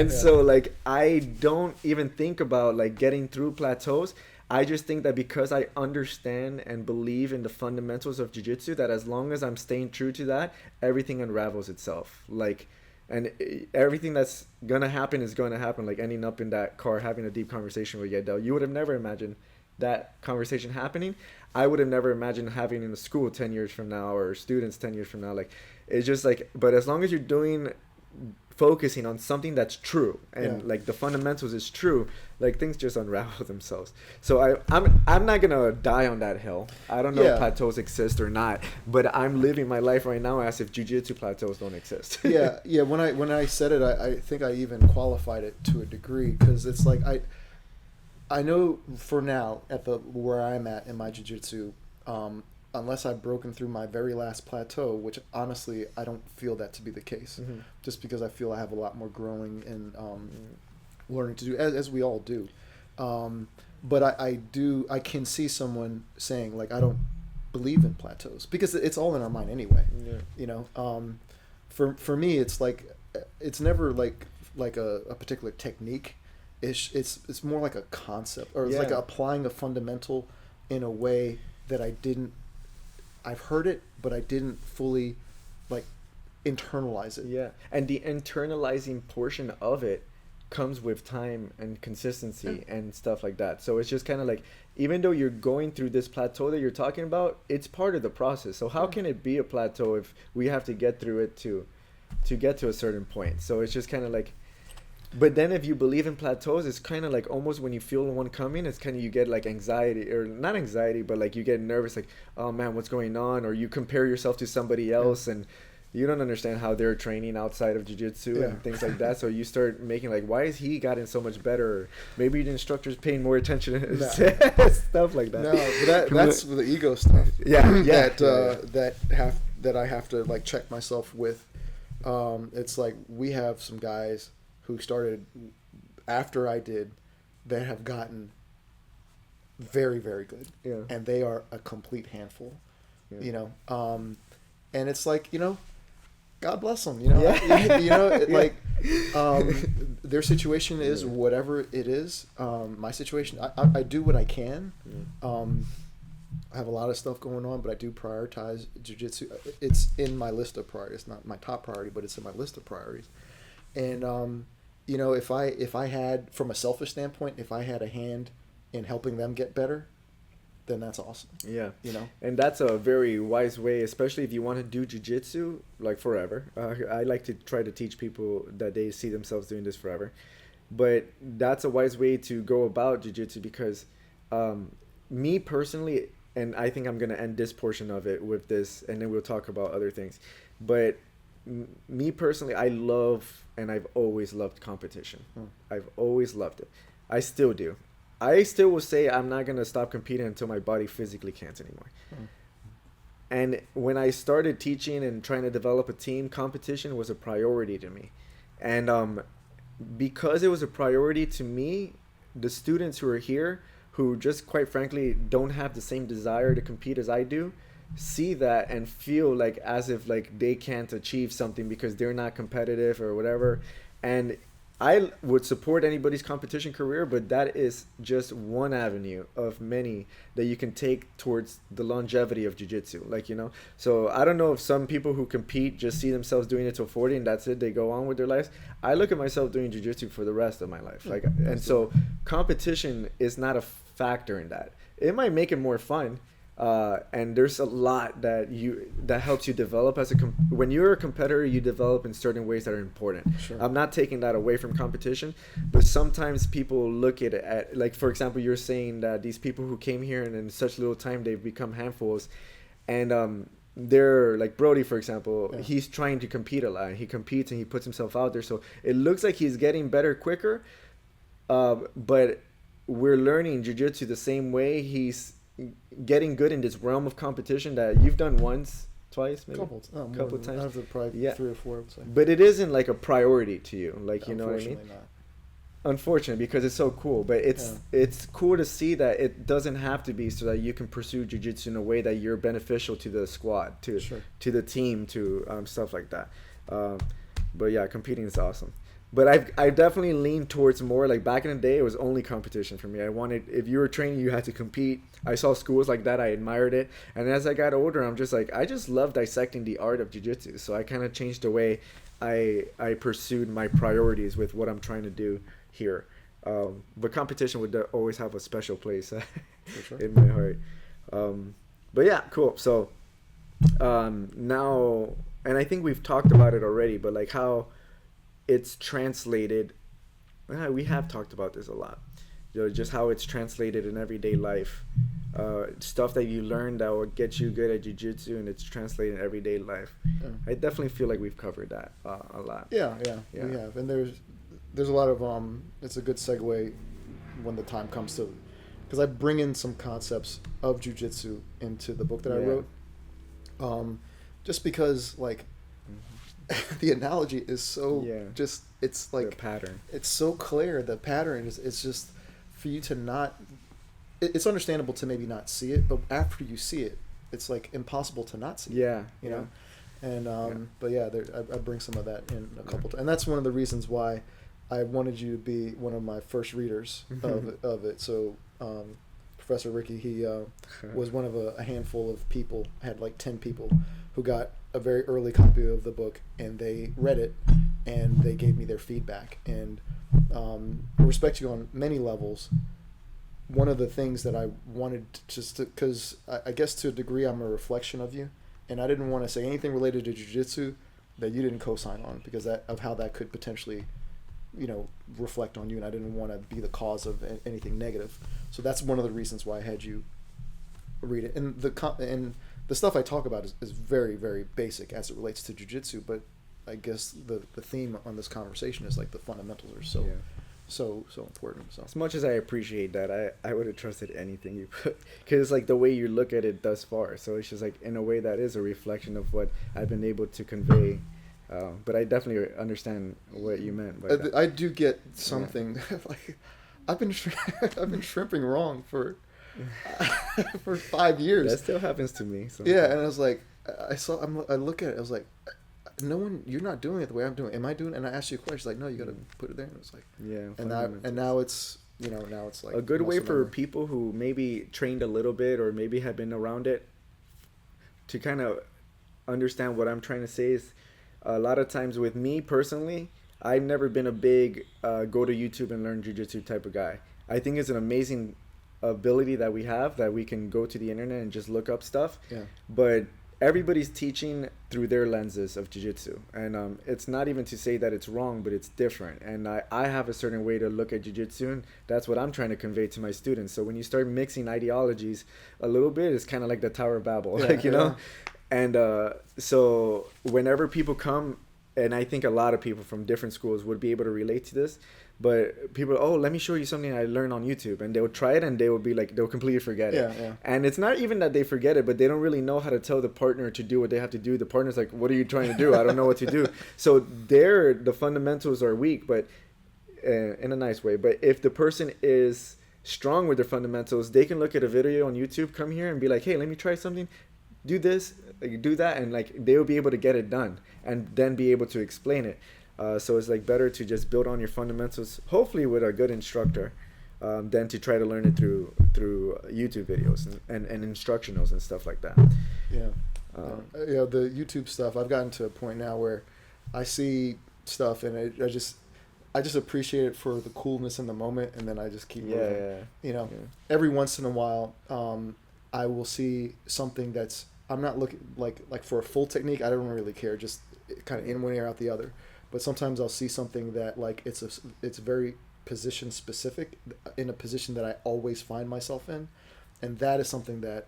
So like I don't even think about like getting through plateaus. I just think that because I understand and believe in the fundamentals of jiu-jitsu, that as long as I'm staying true to that, everything unravels itself. Like, and everything that's gonna happen is going to happen. Like ending up in that car having a deep conversation with Yedel, you would have never imagined that conversation happening. I would have never imagined having in a school 10 years from now, or students 10 years from now. Like, it's just like, but as long as you're focusing on something that's true and like the fundamentals is true, like things just unravel themselves. So I'm not gonna die on that hill. I don't know if plateaus exist or not, but I'm living my life right now as if jiu-jitsu plateaus don't exist. When I said it, I think I even qualified it to a degree, because it's like I know for now at where I'm at in my jiu-jitsu, unless I've broken through my very last plateau, which honestly I don't feel that to be the case, just because I feel I have a lot more growing and learning to do, as we all do. But I can see someone saying like, I don't believe in plateaus, because it's all in our mind anyway. You know, for me it's like, it's never like a particular technique. It's more like a concept, or it's like applying a fundamental in a way that I've heard it, but I didn't fully like internalize it. Yeah, and the internalizing portion of it comes with time and consistency and stuff like that. So it's just kind of like, even though you're going through this plateau that you're talking about, it's part of the process. So how can it be a plateau if we have to get through it to get to a certain point? So it's just kind of like, but then if you believe in plateaus, it's kind of like almost when you feel one coming, it's kind of, you get like anxiety, or not anxiety, but like you get nervous, like, oh man, what's going on? Or you compare yourself to somebody else and you don't understand how they're training outside of jiu-jitsu and things like that. So you start making like, why is he gotten so much better? Or maybe the instructor's paying more attention to stuff like that. No, but that's the ego stuff. That I have to like check myself with. It's like, we have some guys who started after I did that have gotten very, very good. And they are a complete handful, you know. And it's like, you know, God bless them, you know. You know, like their situation is whatever it is. My situation, I do what I can. I have a lot of stuff going on, but I do prioritize jiu-jitsu. It's in my list of priorities. It's not my top priority, but it's in my list of priorities. And you know, if I had, from a selfish standpoint, if I had a hand in helping them get better, then that's awesome. You know, and that's a very wise way, especially if you want to do jiu-jitsu like forever. I like to try to teach people that they see themselves doing this forever, but that's a wise way to go about jiu-jitsu, because me personally, and I think I'm going to end this portion of it with this, and then we'll talk about other things, but me personally, I love, and I've always loved competition. I've always loved it. I still do. I still will say I'm not going to stop competing until my body physically can't anymore. And when I started teaching and trying to develop a team, competition was a priority to me. And because it was a priority to me, the students who are here, who just quite frankly don't have the same desire to compete as I do, see that and feel like as if like they can't achieve something because they're not competitive or whatever. And I would support anybody's competition career, but that is just one avenue of many that you can take towards the longevity of jiu-jitsu, like, you know. So I don't know if some people who compete just see themselves doing it till 40 and that's it, they go on with their lives. I look at myself doing jiu-jitsu for the rest of my life, like, and so competition is not a factor in that. It might make it more fun. And there's a lot that helps you develop as when you're a competitor, you develop in certain ways that are important. I'm not taking that away from competition, but sometimes people look at it like, for example, you're saying that these people who came here and in such little time they've become handfuls, and they're like Brody, for example. He's trying to compete a lot. He competes and he puts himself out there, so it looks like he's getting better quicker, but we're learning jiu-jitsu the same way he's getting good in this realm of competition that you've done once twice, maybe couple times. I have to probably 3 or 4. I would say. But it isn't like a priority to you, like you know what I mean? Not. Unfortunately, because it's so cool, but it's cool to see that it doesn't have to be so that you can pursue jiu-jitsu in a way that you're beneficial to the squad, to the team, to stuff like that. But yeah, competing is awesome. But I definitely leaned towards more, like back in the day, it was only competition for me. I wanted, if you were training, you had to compete. I saw schools like that, I admired it. And as I got older, I'm just like, I just love dissecting the art of jiu-jitsu. So I kind of changed the way I pursued my priorities with what I'm trying to do here. But competition would always have a special place in my heart. But yeah, cool. So now, and I think we've talked about it already, but like how it's translated, we have talked about this a lot, just how it's translated in everyday life, stuff that you learn that will get you good at jiu-jitsu, and it's translated in everyday life. I definitely feel like we've covered that a lot. Yeah, we have. And there's a lot of it's a good segue when the time comes to, because I bring in some concepts of jiu-jitsu into the book that I wrote, just because like the analogy is so just, it's like the pattern, it's so clear. The pattern is, it's just for you to not, it's understandable to maybe not see it, but after you see it, it's like impossible to not see it, you know. And but yeah, I bring some of that in a couple times, and that's one of the reasons why I wanted you to be one of my first readers of it. So Professor Ricky, he was one of a handful of people, had like 10 people who got a very early copy of the book, and they read it and they gave me their feedback. And I respect you on many levels. One of the things that I wanted just to, because I guess to a degree I'm a reflection of you, and I didn't want to say anything related to jiu-jitsu that you didn't co-sign on, because of how that could potentially, you know, reflect on you, and I didn't want to be the cause of anything negative. So that's one of the reasons why I had you read it. And the stuff I talk about is very, very basic as it relates to jiu-jitsu, but I guess the theme on this conversation is like the fundamentals are so important. So as much as I appreciate that, I would have trusted anything you put, because like the way you look at it thus far, so it's just like in a way that is a reflection of what I've been able to convey. But I definitely understand what you meant by that. I do get something like I've been shrimping wrong for 5 years. That still happens to me sometimes. Yeah, and I was like, I look at it, I was like, no one, you're not doing it the way I'm doing it. Am I doing it? And I asked you a question, like, no, you got to put it there. And it was like, and now it's, you know, now it's like a good way for people who maybe trained a little bit or maybe have been around it to kind of understand what I'm trying to say is, a lot of times with me personally, I've never been a big go to YouTube and learn jiu-jitsu type of guy. I think it's an amazing ability that we have, that we can go to the internet and just look up stuff. But everybody's teaching through their lenses of jiu-jitsu, and it's not even to say that it's wrong, but it's different. And I have a certain way to look at jiu-jitsu, and that's what I'm trying to convey to my students. So when you start mixing ideologies a little bit, it's kind of like the Tower of Babel, like, you know. And so whenever people come, and I think a lot of people from different schools would be able to relate to this, but people, oh, let me show you something I learned on YouTube, and they'll try it and they will be like, they'll completely forget it. And it's not even that they forget it, but they don't really know how to tell the partner to do what they have to do. The partner's like, what are you trying to do? I don't know what to do. So the fundamentals are weak, but in a nice way. But if the person is strong with their fundamentals, they can look at a video on YouTube, come here and be like, hey, let me try something, do this, like, do that, and like they'll be able to get it done and then be able to explain it. So it's like better to just build on your fundamentals, hopefully with a good instructor, than to try to learn it through YouTube videos and instructionals and stuff like that. The YouTube stuff, I've gotten to a point now where I see stuff and I just appreciate it for the coolness in the moment, and then I just keep moving. Every once in a while I will see something that's, I'm not looking like for a full technique, I don't really care, just kind of in one ear out the other. But sometimes I'll see something that like it's very position specific, in a position that I always find myself in, and that is something that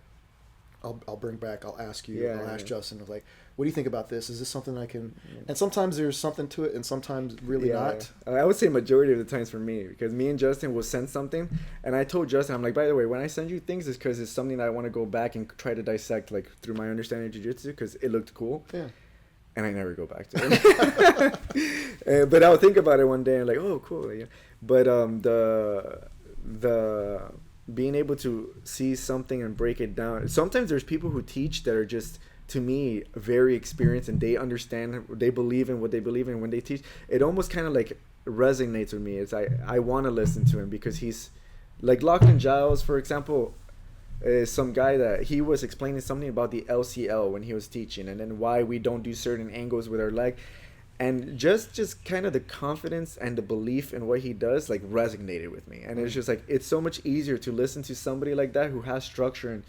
I'll bring back. I'll ask you. Yeah, I'll ask yeah. Justin. Of like, what do you think about this? Is this something I can? And sometimes there's something to it, and sometimes really not. I would say majority of the times for me, because me and Justin will send something, and I told Justin, I'm like, by the way, when I send you things, it's because it's something that I want to go back and try to dissect, like through my understanding of jiu-jitsu, because it looked cool. Yeah. And I never go back to it. But I'll think about it one day and like, oh, cool. Yeah. But the being able to see something and break it down. Sometimes there's people who teach that are just, to me, very experienced, and they understand, they believe in what they believe in when they teach. It almost kind of like resonates with me. It's I want to listen to him, because he's like Lachlan Giles, for example, is some guy that he was explaining something about the LCL when he was teaching, and then why we don't do certain angles with our leg, and just kind of the confidence and the belief in what he does like resonated with me. And it's just like, it's so much easier to listen to somebody like that who has structure in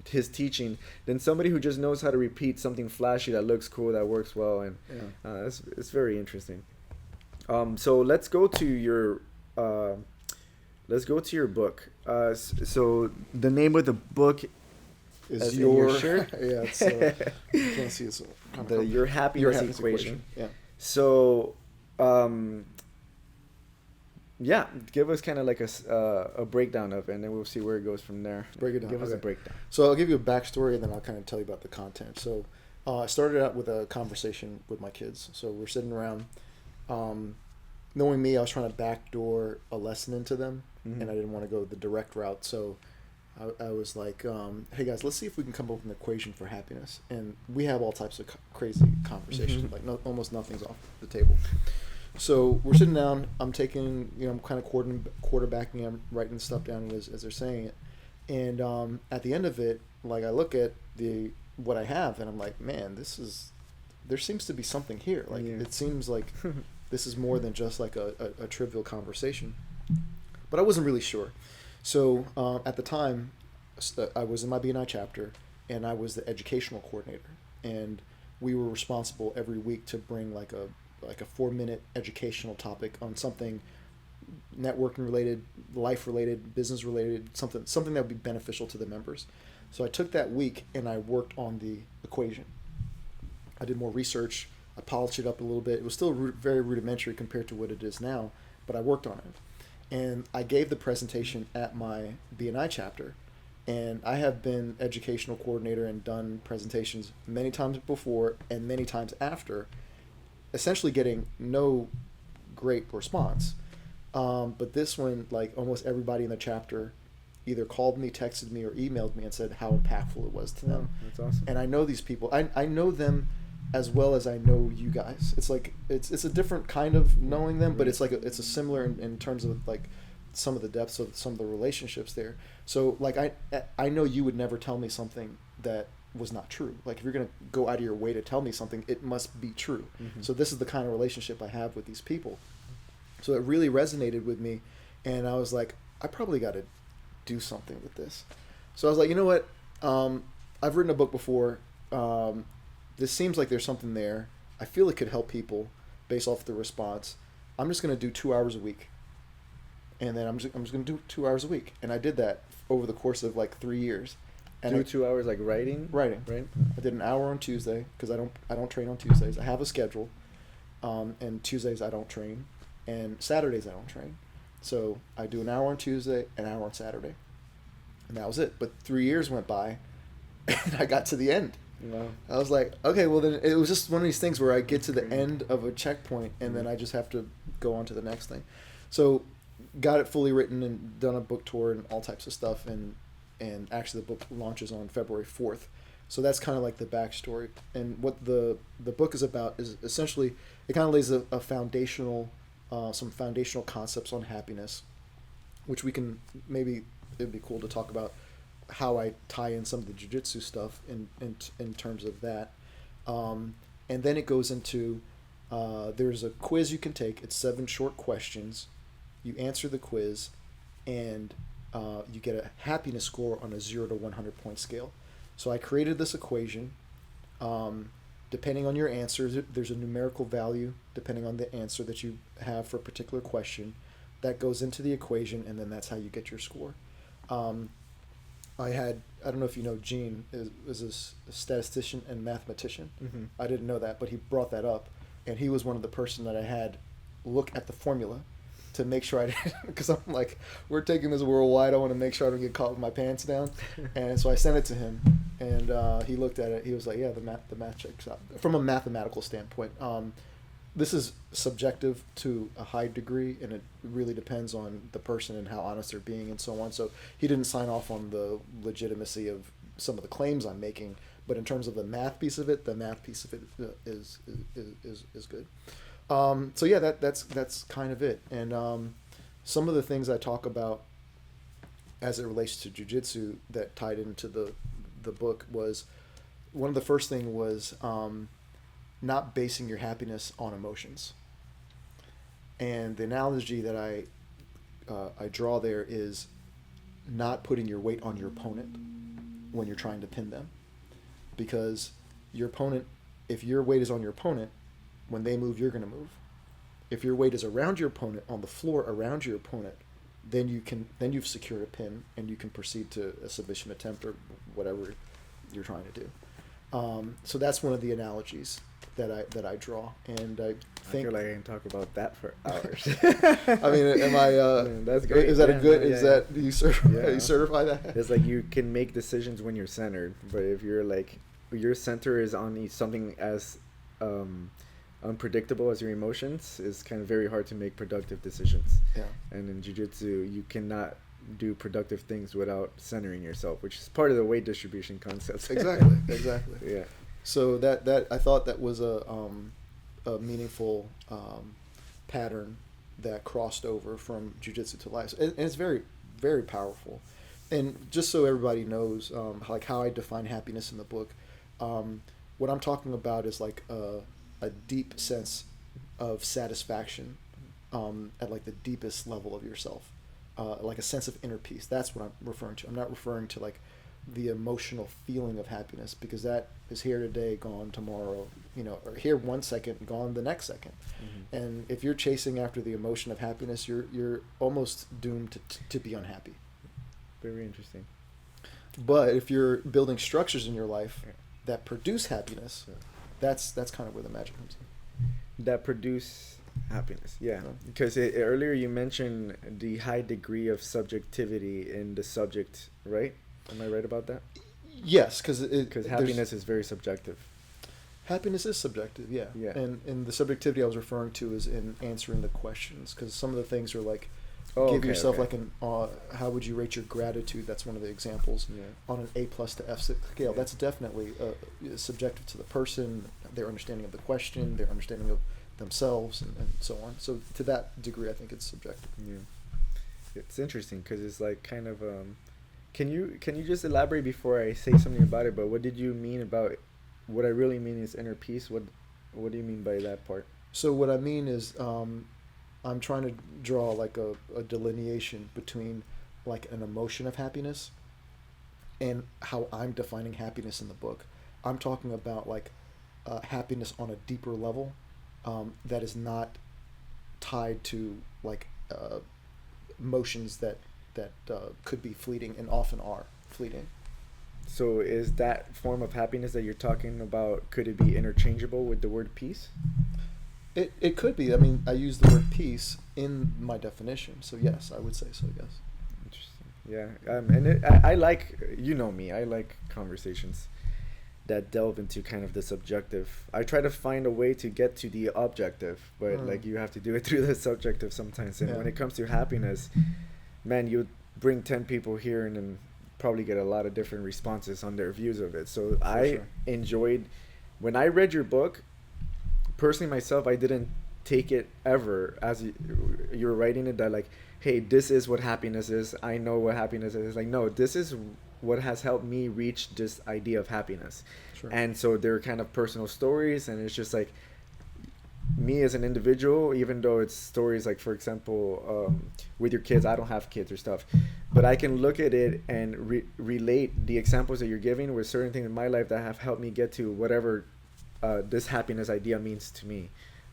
his teaching than somebody who just knows how to repeat something flashy that looks cool, that works well. And it's very interesting. So let's go to your book. So the name of the book Is your shirt? Yeah, it's, can't see it. Your happiness equation. Yeah. So, yeah, give us kind of like a breakdown of it, and then we'll see where it goes from there. Break it down. Give us a breakdown. So I'll give you a backstory, and then I'll kind of tell you about the content. So I started out with a conversation with my kids. So we're sitting around. Knowing me, I was trying to backdoor a lesson into them, and I didn't want to go the direct route. So I was like, hey guys, let's see if we can come up with an equation for happiness. And we have all types of crazy conversations, like almost nothing's off the table. So we're sitting down, I'm taking, I'm kind of quarterbacking, I'm writing stuff down as they're saying it. And at the end of it, like I look at what I have, and I'm like, man, there seems to be something here. Like it seems like this is more than just like a trivial conversation. But I wasn't really sure. So at the time, I was in my BNI chapter, and I was the educational coordinator, and we were responsible every week to bring like a 4-minute educational topic on something networking related, life related, business related, something that would be beneficial to the members. So I took that week and I worked on the equation. I did more research. I polished it up a little bit. It was still very rudimentary compared to what it is now, but I worked on it. And I gave the presentation at my BNI chapter, and I have been educational coordinator and done presentations many times before and many times after, essentially getting no great response. But this one, like almost everybody in the chapter either called me, texted me, or emailed me and said how impactful it was to them. That's awesome. And I know these people. I know them as well as I know you guys. It's like it's a different kind of knowing them, but it's like it's a similar in terms of like some of the depths of some of the relationships there. So like I know you would never tell me something that was not true. Like if you're gonna go out of your way to tell me something, it must be true. So this is the kind of relationship I have with these people. So it really resonated with me, and I was like, I probably got to do something with this. So I was like, you know what? I've written a book before. This seems like there's something there. I feel it could help people based off the response. I'm just going to do 2 hours a week. And then I'm just going to do 2 hours a week. And I did that over the course of like 3 years. And 2 hours like writing? Writing. Right. I did an hour on Tuesday because I don't train on Tuesdays. I have a schedule. And Tuesdays I don't train. And Saturdays I don't train. So I do an hour on Tuesday, an hour on Saturday. And that was it. But 3 years went by, and I got to the end. Wow. I was like, okay, well then it was just one of these things where I get to the end of a checkpoint, and then I just have to go on to the next thing. So got it fully written and done a book tour and all types of stuff, and actually the book launches on February 4th. So that's kind of like the backstory. And what the book is about is essentially, it kind of lays a foundational, some foundational concepts on happiness, which we can maybe, it'd be cool to talk about how I tie in some of the jiu-jitsu stuff in terms of that. And then it goes into, there's a quiz you can take. It's 7 short questions. You answer the quiz, and you get a happiness score on a 0 to 100 point scale. So I created this equation. Depending on your answers, there's a numerical value depending on the answer that you have for a particular question. That goes into the equation, and then that's how you get your score. I don't know if you know Gene is a statistician and mathematician. Mm-hmm. I didn't know that, but he brought that up, and he was one of the person that I had look at the formula to make sure I didn't, because I'm like, we're taking this worldwide. I want to make sure I don't get caught with my pants down, and so I sent it to him, and he looked at it. He was like, yeah, the math checks out from a mathematical standpoint. This is subjective to a high degree, and it really depends on the person and how honest they're being and so on. So he didn't sign off on the legitimacy of some of the claims I'm making, but in terms of the math piece of it, is good. So yeah, that's kind of it. And some of the things I talk about as it relates to jiu-jitsu that tied into the book was, one of the first thing was not basing your happiness on emotions. And the analogy that I draw there is not putting your weight on your opponent when you're trying to pin them, because your opponent, if your weight is on your opponent, when they move, you're going to move. If your weight is around your opponent, on the floor around your opponent, then you've secured a pin and you can proceed to a submission attempt or whatever you're trying to do. So that's one of the analogies that I draw, and I think I feel like I can talk about that for hours. I mean, am I? That's great. Is that yeah, a good? No, is yeah, that you certify that? It's like you can make decisions when you're centered, but if you're like, your center is on something as unpredictable as your emotions, it's kind of very hard to make productive decisions. Yeah. And in jiu-jitsu, you cannot do productive things without centering yourself, which is part of the weight distribution concept. Exactly. Yeah. So that I thought that was a meaningful pattern that crossed over from jiu-jitsu to life, and it's very, very powerful. And just so everybody knows, like how I define happiness in the book, what I'm talking about is like a deep sense of satisfaction at like the deepest level of yourself, like a sense of inner peace. That's what I'm referring to. I'm not referring to like the emotional feeling of happiness, because that is here today, gone tomorrow, or here 1 second, gone the next second. Mm-hmm. And if you're chasing after the emotion of happiness, you're almost doomed to be unhappy. Very interesting. But if you're building structures in your life that produce happiness, that's kind of where the magic comes in. That produce happiness, yeah. Because earlier you mentioned the high degree of subjectivity in the subject, right? Am I right about that? Yes, because happiness is very subjective. Happiness is subjective, yeah. And the subjectivity I was referring to is in answering the questions, because some of the things are like, give yourself like an how would you rate your gratitude? That's one of the examples. On an A+ to F scale. That's definitely subjective to the person, their understanding of the question, their understanding of themselves, and so on. So to that degree, I think it's subjective. Yeah, it's interesting because it's like kind of can you just elaborate before I say something about it? But what did you mean about what I really mean is inner peace? What do you mean by that part? So what I mean is I'm trying to draw like a delineation between like an emotion of happiness and how I'm defining happiness in the book. I'm talking about like happiness on a deeper level that is not tied to like emotions that could be fleeting and often are fleeting. So is that form of happiness that you're talking about, could it be interchangeable with the word peace? It could be. I mean, I use the word peace in my definition, so yes, I would say so, yes. Interesting. Yeah. And I like, me, I like conversations that delve into kind of the subjective. I try to find a way to get to the objective, but like you have to do it through the subjective sometimes. And when it comes to happiness, man, you bring 10 people here and then probably get a lot of different responses on their views of it. So enjoyed, when I read your book, personally myself, I didn't take it ever as you were writing it that like, hey, this is what happiness is. I know what happiness is. Like, no, this is what has helped me reach this idea of happiness. Sure. And so they're kind of personal stories, and it's just like me as an individual, even though it's stories like, for example, with your kids, I don't have kids or stuff, but I can look at it and relate the examples that you're giving with certain things in my life that have helped me get to whatever this happiness idea means to me.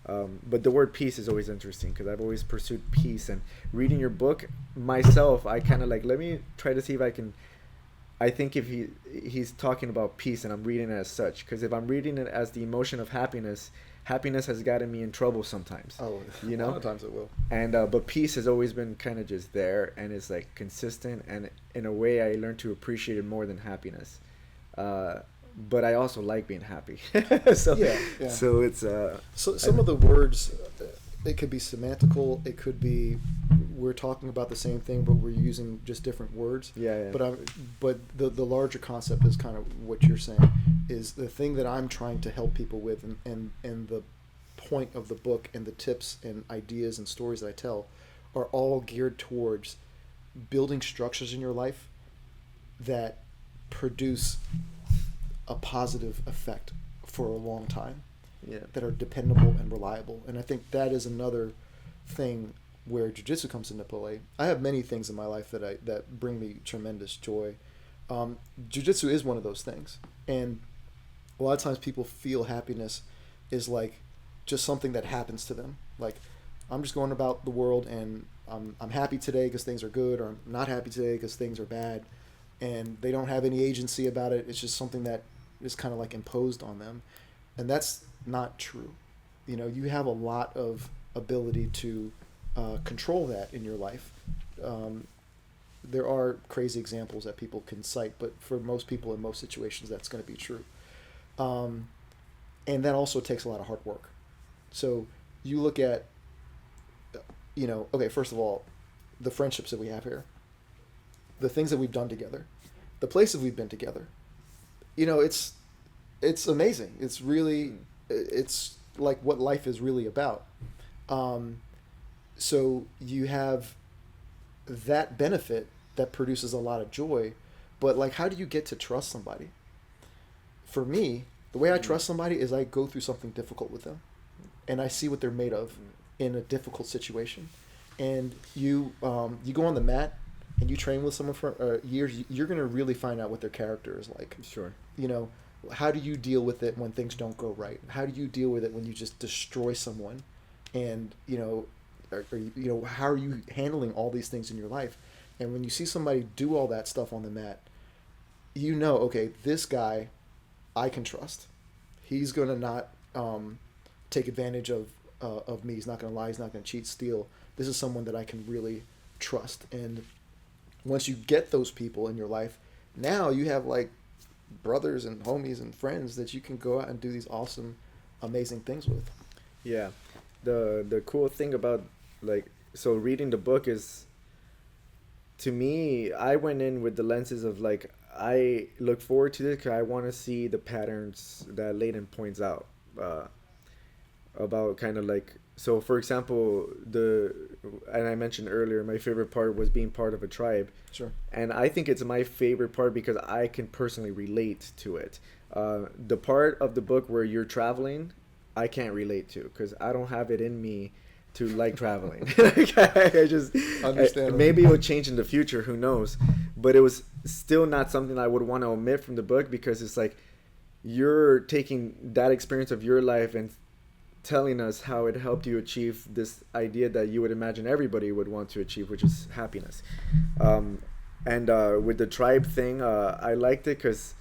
But the word peace is always interesting because I've always pursued peace, and reading your book myself, I kind of like, let me try to see if I can I think if he's talking about peace, and I'm reading it as such, because if I'm reading it as the emotion of happiness, happiness has gotten me in trouble sometimes. Oh, you know, a lot of times it will. And but peace has always been kind of just there, and it's like consistent, and in a way I learned to appreciate it more than happiness. But I also like being happy. So Yeah. So it's so some of the words, it could be semantical. It could be we're talking about the same thing, but we're using just different words. Yeah. But the larger concept is kind of what you're saying. Is the thing that I'm trying to help people with, and the point of the book and the tips and ideas and stories that I tell are all geared towards building structures in your life that produce a positive effect for a long time. Yeah. That are dependable and reliable. And I think that is another thing where jiu-jitsu comes into play. I have many things in my life that bring me tremendous joy. Jiu-jitsu is one of those things. And a lot of times people feel happiness is like just something that happens to them. Like, I'm just going about the world and I'm happy today because things are good, or I'm not happy today because things are bad. And they don't have any agency about it. It's just something that is kind of like imposed on them. And that's not true. You know, you have a lot of ability to control that in your life. There are crazy examples that people can cite, but for most people in most situations, that's going to be true. And that also takes a lot of hard work. So you look at, okay, first of all, the friendships that we have here, the things that we've done together, the places we've been together, it's amazing. It's like what life is really about. So you have that benefit that produces a lot of joy, but like, how do you get to trust somebody? For me, the way I trust somebody is I go through something difficult with them, and I see what they're made of in a difficult situation. And you go on the mat and you train with someone for years, you're going to really find out what their character is like. Sure. How do you deal with it when things don't go right? How do you deal with it when you just destroy someone? And, how are you handling all these things in your life? And when you see somebody do all that stuff on the mat, okay, this guy I can trust. He's going to not take advantage of me. He's not going to lie. He's not going to cheat, steal. This is someone that I can really trust. And once you get those people in your life, now you have like brothers and homies and friends that you can go out and do these awesome, amazing things with. Yeah. The cool thing about reading the book is, to me, I went in with the lenses of like, I look forward to this because I want to see the patterns that Leighton points out about kind of like, so for example, and I mentioned earlier, my favorite part was being part of a tribe. Sure. And I think it's my favorite part because I can personally relate to it. The part of the book where you're traveling, I can't relate to because I don't have it in me to like traveling. I just understand. Maybe it will change in the future, who knows? But it was still not something I would want to omit from the book, because it's like you're taking that experience of your life and telling us how it helped you achieve this idea that you would imagine everybody would want to achieve, which is happiness. And with the tribe thing, I liked it because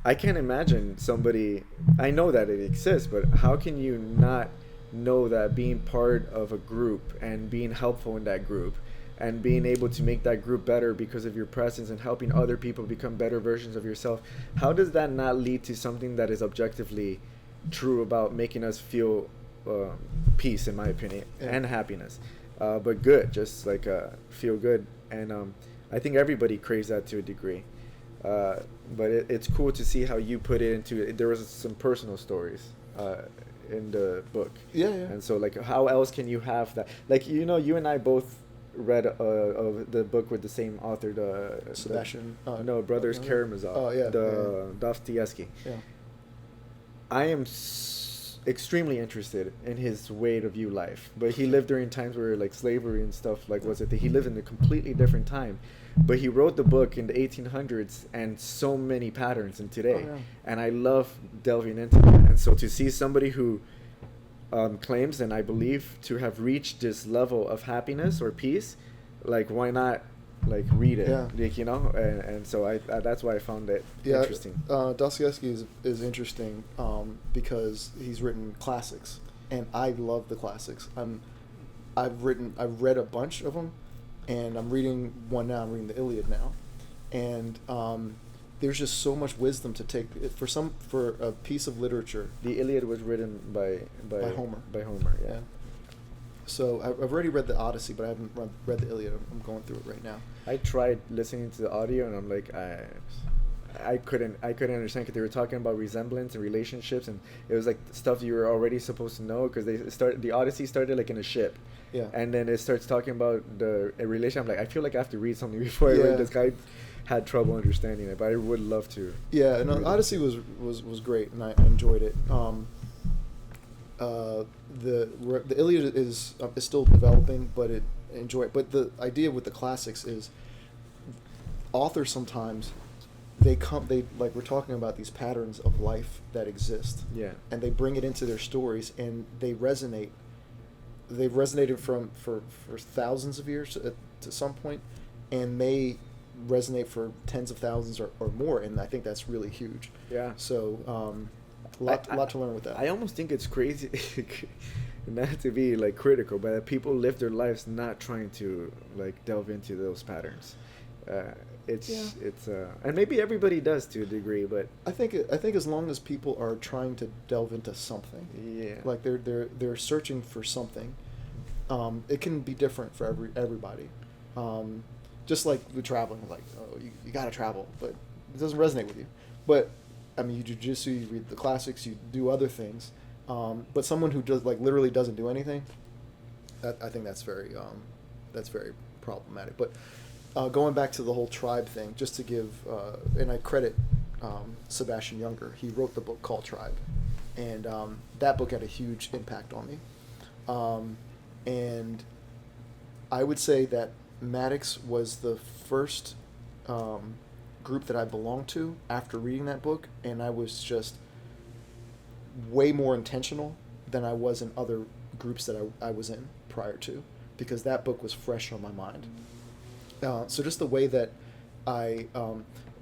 I can't imagine somebody, I know that it exists, but how can you not know that being part of a group and being helpful in that group and being able to make that group better because of your presence and helping other people become better versions of yourself, how does that not lead to something that is objectively true about making us feel peace, in my opinion, and happiness, but good, just like feel good. And I think everybody craves that to a degree, but it's cool to see how you put it into, there was some personal stories in the book. Yeah. And so like, how else can you have that, like, you and I both read of the book with the same author, Sebastian Brothers Karamazov, Dostoevsky. Yeah. I am extremely interested in his way to view life, but he lived during times where like slavery and stuff, like he lived in a completely different time, but he wrote the book in the 1800s and so many patterns in today. And I love delving into that. And so to see somebody who claims, and I believe, to have reached this level of happiness or peace, like, why not like read it. Yeah. Like, you know, and so I that's why I found it interesting. Dostoevsky is interesting because he's written classics, and I love the classics. I've read a bunch of them, and I'm reading one now. I'm reading the Iliad now, and there's just so much wisdom to take for a piece of literature. The Iliad was written by Homer. By Homer, yeah. So I've already read the Odyssey, but I haven't read the Iliad. I'm going through it right now. I tried listening to the audio, and I'm like, I couldn't understand because they were talking about resemblance and relationships, and it was like stuff you were already supposed to know because the Odyssey started like in a ship. Yeah. And then it starts talking about a relation. I'm like, I feel like I have to read something before I read this. Guy had trouble understanding it, but I would love to. Yeah, and Odyssey was great, and I enjoyed it. The Iliad is still developing, but But the idea with the classics is authors sometimes they like we're talking about these patterns of life that exist. Yeah. And they bring it into their stories, and they resonate. They've resonated for thousands of years to some point, and may resonate for tens of thousands or more, and I think that's really huge. Yeah. So a lot to learn with that. I almost think it's crazy, not to be like critical, but people live their lives not trying to like delve into those patterns. And maybe everybody does to a degree, but I think as long as people are trying to delve into something, like they're searching for something, it can be different for everybody. Just like with traveling, like you gotta travel, but it doesn't resonate with you. But I mean, you Jiu Jitsu, you read the classics, you do other things, but someone who does like literally doesn't do anything, I think that's very problematic. But going back to the whole tribe thing, just to give, and I credit Sebastian Junger. He wrote the book called Tribe, and that book had a huge impact on me. And I would say that Mattix was the first group that I belonged to after reading that book, and I was just way more intentional than I was in other groups that I was in prior to, because that book was fresh on my mind. So just the way that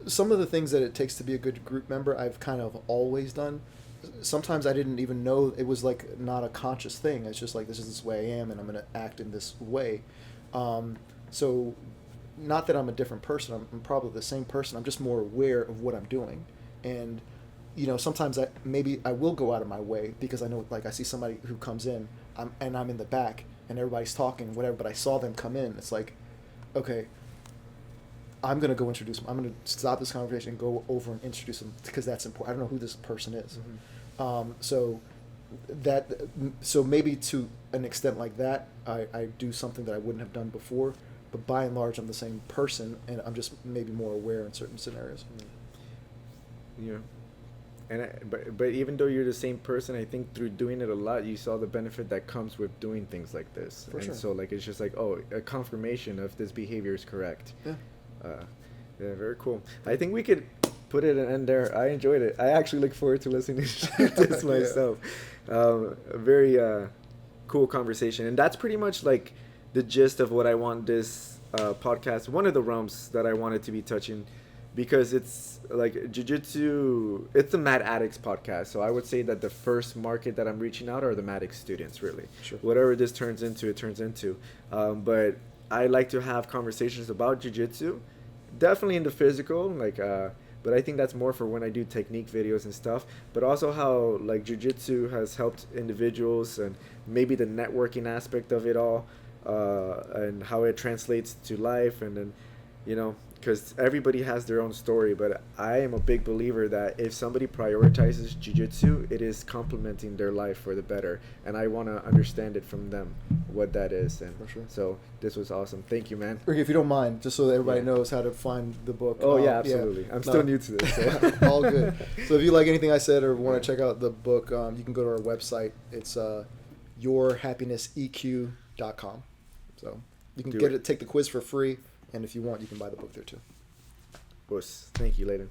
some of the things that it takes to be a good group member, I've kind of always done. Sometimes I didn't even know it was like not a conscious thing. It's just like, this is this way I am, and I'm going to act in this way. So not that I'm a different person. I'm probably the same person. I'm just more aware of what I'm doing. And, sometimes maybe I will go out of my way because I know, like, I see somebody who comes in and I'm in the back and everybody's talking, whatever, but I saw them come in. It's like, okay, I'm going to go introduce them. I'm going to stop this conversation and go over and introduce them because that's important. I don't know who this person is. Mm-hmm. So maybe to an extent like that, I do something that I wouldn't have done before, but by and large, I'm the same person, and I'm just maybe more aware in certain scenarios. Yeah. But even though you're the same person, I think through doing it a lot, you saw the benefit that comes with doing things like this. For sure. So like it's just like, a confirmation of this behavior is correct. Yeah. Yeah, very cool. I think we could put it an end there. I enjoyed it. I actually look forward to listening to this myself. A very cool conversation, and that's pretty much like the gist of what I want this podcast. One of the realms that I wanted to be touching. Because it's like Jiu-Jitsu, it's the Mad Addicts podcast. So I would say that the first market that I'm reaching out are the Mattix students, really. Sure. Whatever this turns into, it turns into. But I like to have conversations about Jiu-Jitsu, definitely in the physical, but I think that's more for when I do technique videos and stuff. But also how like Jiu-Jitsu has helped individuals and maybe the networking aspect of it all, and how it translates to life, and then, because everybody has their own story, but I am a big believer that if somebody prioritizes jiu-jitsu, it is complementing their life for the better, and I want to understand it from them, what that is. And for sure. So this was awesome. Thank you, man. Ricky, if you don't mind, just so that everybody knows how to find the book. Oh, yeah, absolutely. I'm still new to this. So. All good. So if you like anything I said or want to check out the book, you can go to our website. It's yourhappinesseq.com. So you can take the quiz for free. And if you want, you can buy the book there too. Of course. Thank you, Leighton.